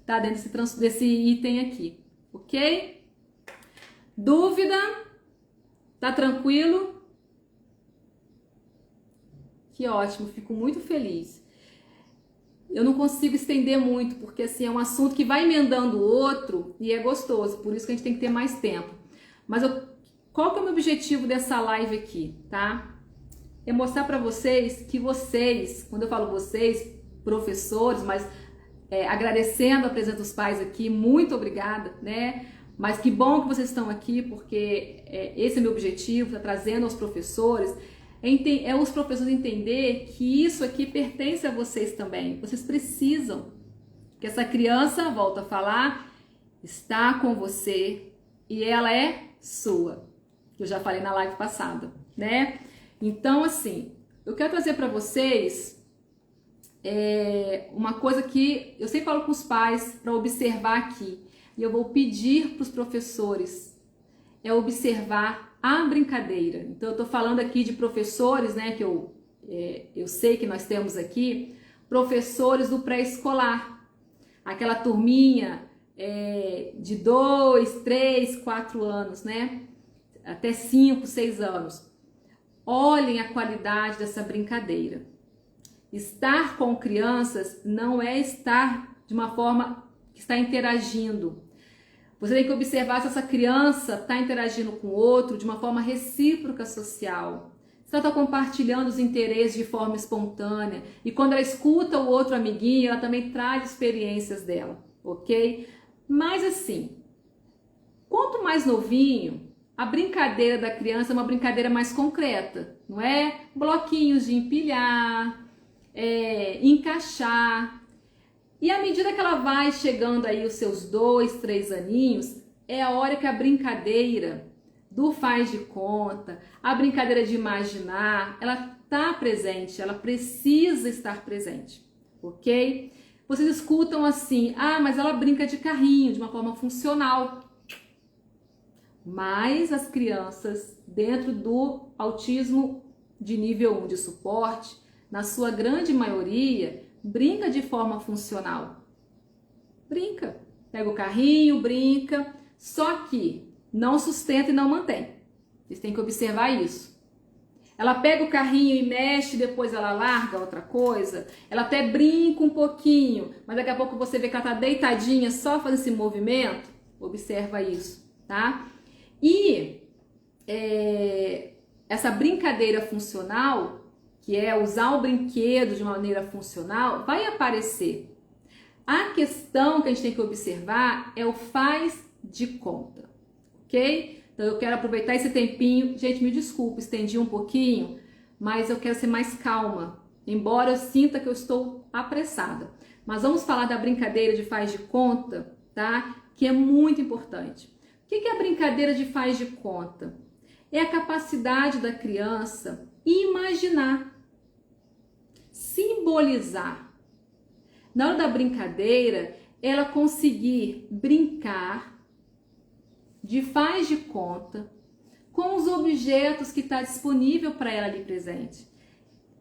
Tá dentro desse item aqui, ok? Dúvida? Tá tranquilo? Que ótimo, fico muito feliz. Eu não consigo estender muito, porque assim é um assunto que vai emendando o outro e é gostoso, por isso que a gente tem que ter mais tempo. Mas qual que é o meu objetivo dessa live aqui, tá? É mostrar para vocês que vocês, quando eu falo vocês, professores, mas agradecendo a presença dos pais aqui, muito obrigada, né? Mas que bom que vocês estão aqui, porque esse é meu objetivo, tá trazendo aos professores, os professores entender que isso aqui pertence a vocês também. Vocês precisam que essa criança, volto a falar, está com você e ela é sua. Eu já falei na live passada, né? Então, assim, eu quero trazer para vocês uma coisa que eu sempre falo com os pais para observar aqui. E eu vou pedir para os professores observar a brincadeira. Então, eu estou falando aqui de professores, né, que eu sei que nós temos aqui, professores do pré-escolar. Aquela turminha de 2, 3, 4 anos, né? Até 5, 6 anos. Olhem a qualidade dessa brincadeira. Estar com crianças não é estar de uma forma que está interagindo. Você tem que observar se essa criança está interagindo com o outro de uma forma recíproca social. Se ela está compartilhando os interesses de forma espontânea. E quando ela escuta o outro amiguinho, ela também traz experiências dela, ok? Mas assim, quanto mais novinho, a brincadeira da criança é uma brincadeira mais concreta, não é? Bloquinhos de empilhar, encaixar. E à medida que ela vai chegando aí os seus 2, 3 aninhos, é a hora que a brincadeira do faz de conta, a brincadeira de imaginar, ela está presente, ela precisa estar presente, ok? Vocês escutam assim, ah, mas ela brinca de carrinho, de uma forma funcional. Mas as crianças dentro do autismo de nível 1 de suporte, na sua grande maioria, brinca de forma funcional. Brinca. Pega o carrinho, brinca, só que não sustenta e não mantém. Vocês têm que observar isso. Ela pega o carrinho e mexe, depois ela larga outra coisa. Ela até brinca um pouquinho, mas daqui a pouco você vê que ela tá deitadinha só fazendo esse movimento. Observa isso, tá? E essa brincadeira funcional, que é usar o brinquedo de uma maneira funcional, vai aparecer. A questão que a gente tem que observar é o faz de conta, ok? Então eu quero aproveitar esse tempinho, gente, me desculpe, estendi um pouquinho, mas eu quero ser mais calma, embora eu sinta que eu estou apressada. Mas vamos falar da brincadeira de faz de conta, tá? Que é muito importante. O que é a brincadeira de faz de conta? É a capacidade da criança imaginar, simbolizar. Na hora da brincadeira, ela conseguir brincar de faz de conta com os objetos que está disponível para ela ali presente.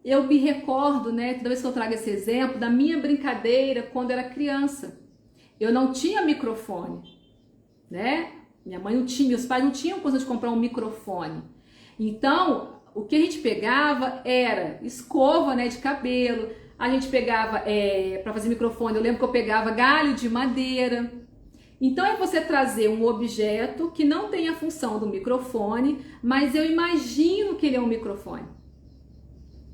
Eu me recordo, né, toda vez que eu trago esse exemplo, da minha brincadeira quando era criança. Eu não tinha microfone, né? Minha mãe não tinha, meus pais não tinham coisa de comprar um microfone. Então, o que a gente pegava era escova, né, de cabelo. A gente pegava, para fazer microfone, eu lembro que eu pegava galho de madeira. Então é você trazer um objeto que não tem a função do microfone, mas eu imagino que ele é um microfone.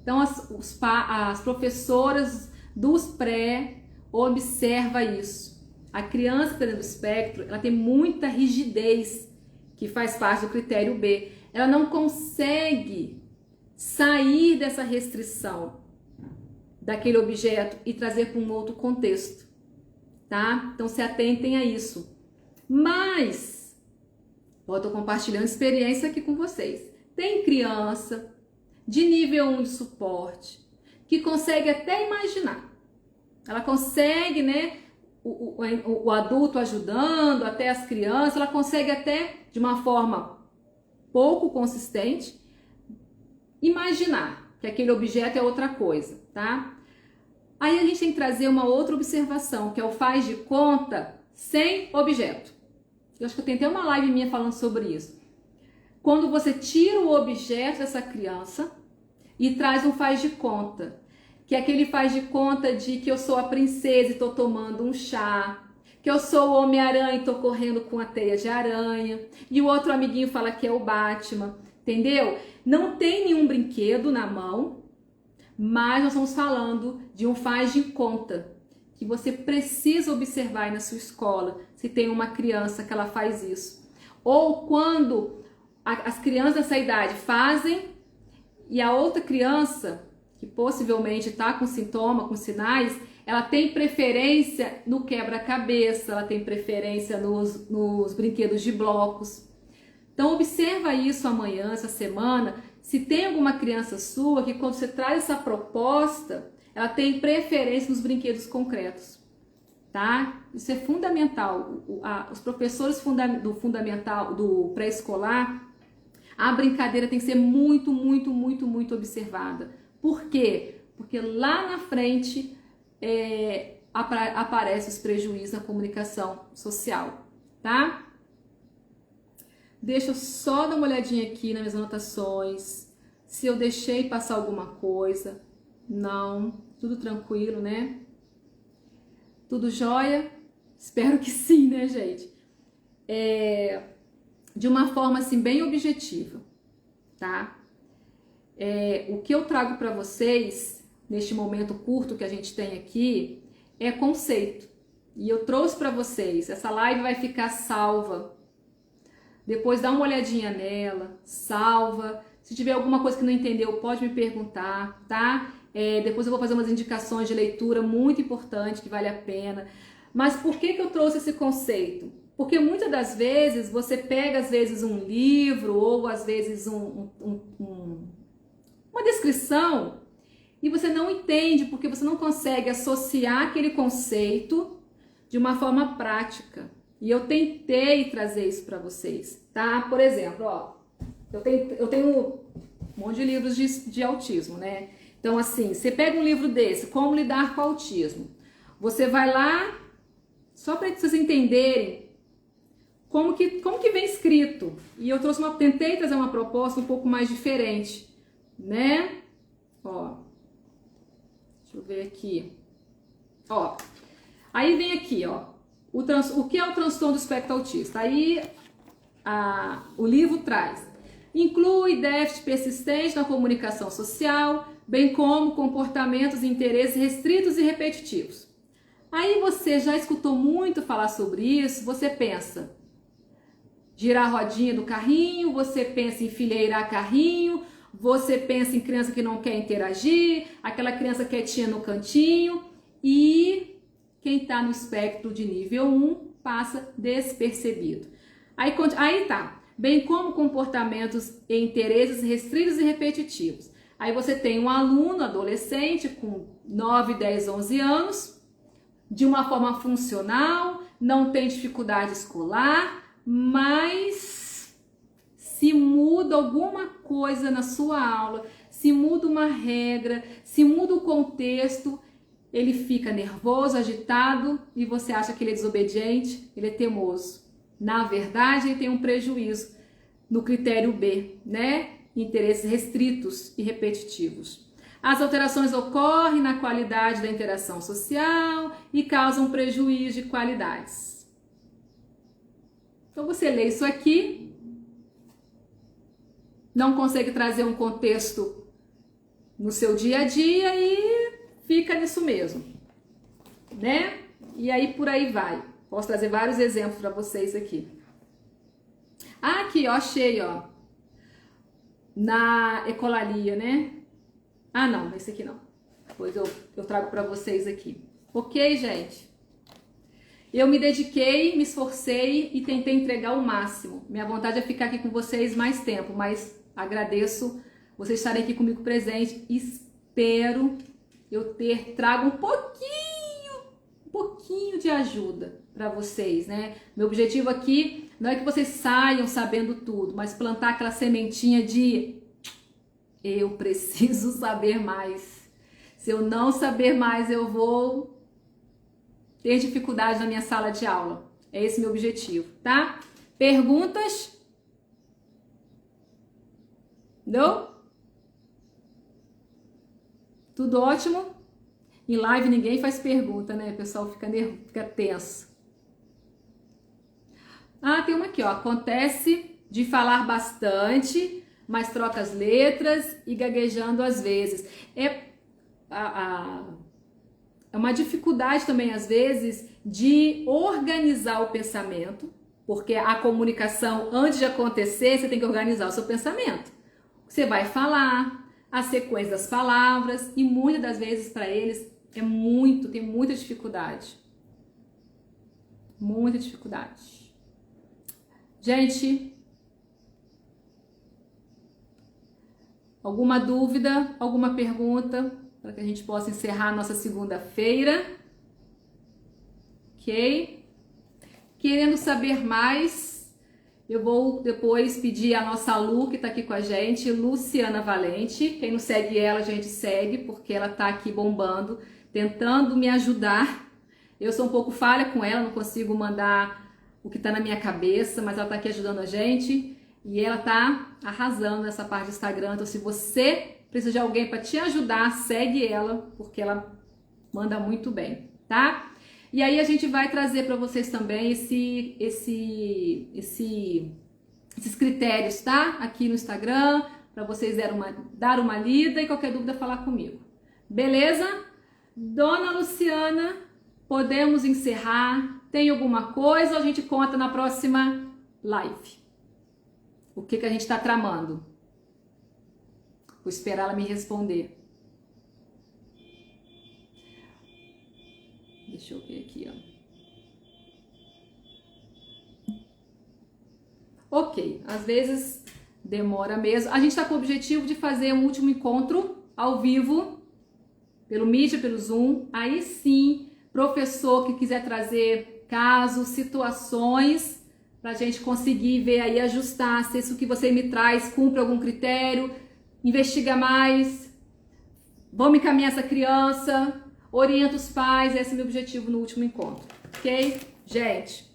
Então as professoras dos pré observam isso. A criança que está dentro do espectro, ela tem muita rigidez, que faz parte do critério B. Ela não consegue sair dessa restrição daquele objeto e trazer para um outro contexto, tá? Então se atentem a isso. Mas, eu estou compartilhando experiência aqui com vocês. Tem criança de nível 1 de suporte que consegue até imaginar. Ela consegue, né? O adulto ajudando, até as crianças, ela consegue até, de uma forma pouco consistente, imaginar que aquele objeto é outra coisa, tá? Aí a gente tem que trazer uma outra observação, que é o faz de conta sem objeto. Eu acho que eu tenho até uma live minha falando sobre isso. Quando você tira o objeto dessa criança e traz um faz de conta, que é aquele faz de conta de que eu sou a princesa e estou tomando um chá, que eu sou o Homem-Aranha e estou correndo com a teia de aranha, e o outro amiguinho fala que é o Batman, entendeu? Não tem nenhum brinquedo na mão, mas nós estamos falando de um faz de conta, que você precisa observar aí na sua escola, se tem uma criança que ela faz isso. Ou quando as crianças dessa idade fazem e a outra criança, que possivelmente está com sintoma, com sinais, ela tem preferência no quebra-cabeça, ela tem preferência nos brinquedos de blocos. Então observa isso amanhã, essa semana, se tem alguma criança sua que quando você traz essa proposta, ela tem preferência nos brinquedos concretos, tá? Isso é fundamental. Os professores do fundamental, do pré-escolar, a brincadeira tem que ser muito, muito, muito, muito observada. Por quê? Porque lá na frente aparecem os prejuízos na comunicação social, tá? Deixa eu só dar uma olhadinha aqui nas minhas anotações, se eu deixei passar alguma coisa. Não, tudo tranquilo, né? Tudo jóia? Espero que sim, né, gente? De uma forma assim bem objetiva, tá? O que eu trago para vocês neste momento curto que a gente tem aqui é conceito. E eu trouxe para vocês, essa live vai ficar salva. Depois dá uma olhadinha nela, salva. Se tiver alguma coisa que não entendeu, pode me perguntar, tá? Depois eu vou fazer umas indicações de leitura muito importante que vale a pena. Mas por que eu trouxe esse conceito? Porque muitas das vezes você pega às vezes um livro ou às vezes uma descrição e você não entende porque você não consegue associar aquele conceito de uma forma prática. E eu tentei trazer isso para vocês, tá? Por exemplo, ó, eu tenho um monte de livros de autismo, né? Então, assim, você pega um livro desse, Como Lidar com o Autismo, você vai lá, só para vocês entenderem como que vem escrito. E eu tentei trazer uma proposta um pouco mais diferente, né? Ó, deixa eu ver aqui. Ó, aí vem aqui, ó, o que é o transtorno do espectro autista? Aí o livro traz: inclui déficit persistente na comunicação social, bem como comportamentos e interesses restritos e repetitivos. Aí você já escutou muito falar sobre isso, você pensa girar a rodinha do carrinho, você pensa em enfileirar carrinho, você pensa em criança que não quer interagir, aquela criança quietinha no cantinho, e quem está no espectro de nível 1 passa despercebido. Aí tá, bem como comportamentos e interesses restritos e repetitivos. Aí você tem um aluno, adolescente, com 9, 10, 11 anos, de uma forma funcional, não tem dificuldade escolar, mas se muda alguma coisa na sua aula, se muda uma regra, se muda o contexto, ele fica nervoso, agitado e você acha que ele é desobediente, ele é teimoso. Na verdade, ele tem um prejuízo no critério B, né? Interesses restritos e repetitivos. As alterações ocorrem na qualidade da interação social e causam prejuízo de qualidades. Então você lê isso aqui, não consegue trazer um contexto no seu dia a dia e fica nisso mesmo, né? E aí por aí vai. Posso trazer vários exemplos para vocês aqui. Aqui, ó, achei, ó, na Ecolalia, né? Ah, não, esse aqui não. Depois eu trago para vocês aqui. Ok, gente? Eu me dediquei, me esforcei e tentei entregar o máximo. Minha vontade é ficar aqui com vocês mais tempo, mas agradeço vocês estarem aqui comigo presente. Espero eu trago um pouquinho de ajuda para vocês, né? Meu objetivo aqui não é que vocês saiam sabendo tudo, mas plantar aquela sementinha de eu preciso saber mais. Se eu não saber mais, eu vou ter dificuldade na minha sala de aula. É esse meu objetivo, tá? Perguntas? Não? Tudo ótimo? Em live ninguém faz pergunta, né? O pessoal fica tenso. Ah, tem uma aqui, ó. Acontece de falar bastante, mas troca as letras e gaguejando às vezes. É uma dificuldade também, às vezes, de organizar o pensamento, porque a comunicação, antes de acontecer, você tem que organizar o seu pensamento. Você vai falar, a sequência das palavras, e muitas das vezes para eles tem muita dificuldade. Muita dificuldade. Gente, alguma dúvida, alguma pergunta para que a gente possa encerrar a nossa segunda-feira? Ok? Querendo saber mais, eu vou depois pedir a nossa Lu, que está aqui com a gente, Luciana Valente. Quem não segue ela, a gente segue, porque ela está aqui bombando, tentando me ajudar. Eu sou um pouco falha com ela, não consigo mandar o que está na minha cabeça, mas ela está aqui ajudando a gente e ela está arrasando nessa parte do Instagram. Então, se você precisa de alguém para te ajudar, segue ela, porque ela manda muito bem, tá? E aí a gente vai trazer para vocês também esses critérios, tá? Aqui no Instagram, para vocês dar uma lida e qualquer dúvida falar comigo. Beleza? Dona Luciana, podemos encerrar? Tem alguma coisa ou a gente conta na próxima live? O que a gente está tramando? Vou esperar ela me responder. Deixa eu ver aqui, ó. Ok, às vezes demora mesmo. A gente está com o objetivo de fazer um último encontro ao vivo, pelo Meet, pelo Zoom. Aí sim, professor que quiser trazer casos, situações, para a gente conseguir ver aí, ajustar se isso que você me traz cumpre algum critério, investiga mais, vamos encaminhar essa criança, orienta os pais, esse é o meu objetivo no último encontro, ok? Gente,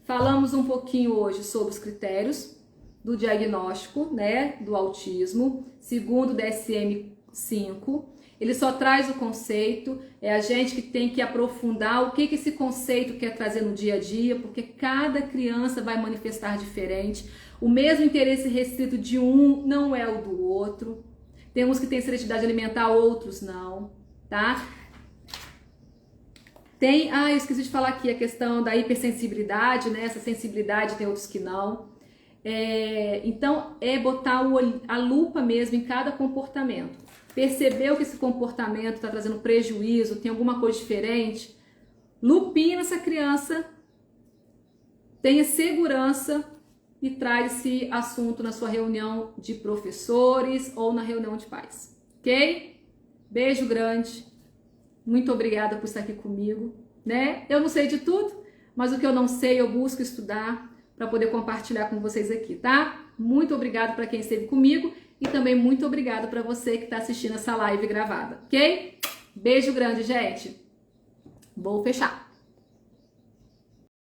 falamos um pouquinho hoje sobre os critérios do diagnóstico, né, do autismo, segundo o DSM-5. Ele só traz o conceito, é a gente que tem que aprofundar o que esse conceito quer trazer no dia a dia, porque cada criança vai manifestar diferente. O mesmo interesse restrito de um não é o do outro. Tem uns que têm seletividade alimentar, outros não, tá? Eu esqueci de falar aqui a questão da hipersensibilidade, né? Essa sensibilidade tem outros que não. Então, é botar a lupa mesmo em cada comportamento. Percebeu que esse comportamento está trazendo prejuízo, tem alguma coisa diferente? Lupinha nessa criança, tenha segurança e traz esse assunto na sua reunião de professores ou na reunião de pais, ok? Beijo grande, muito obrigada por estar aqui comigo, né? Eu não sei de tudo, mas o que eu não sei eu busco estudar para poder compartilhar com vocês aqui, tá? Muito obrigada para quem esteve comigo e também muito obrigada para você que está assistindo essa live gravada, ok? Beijo grande, gente. Vou fechar.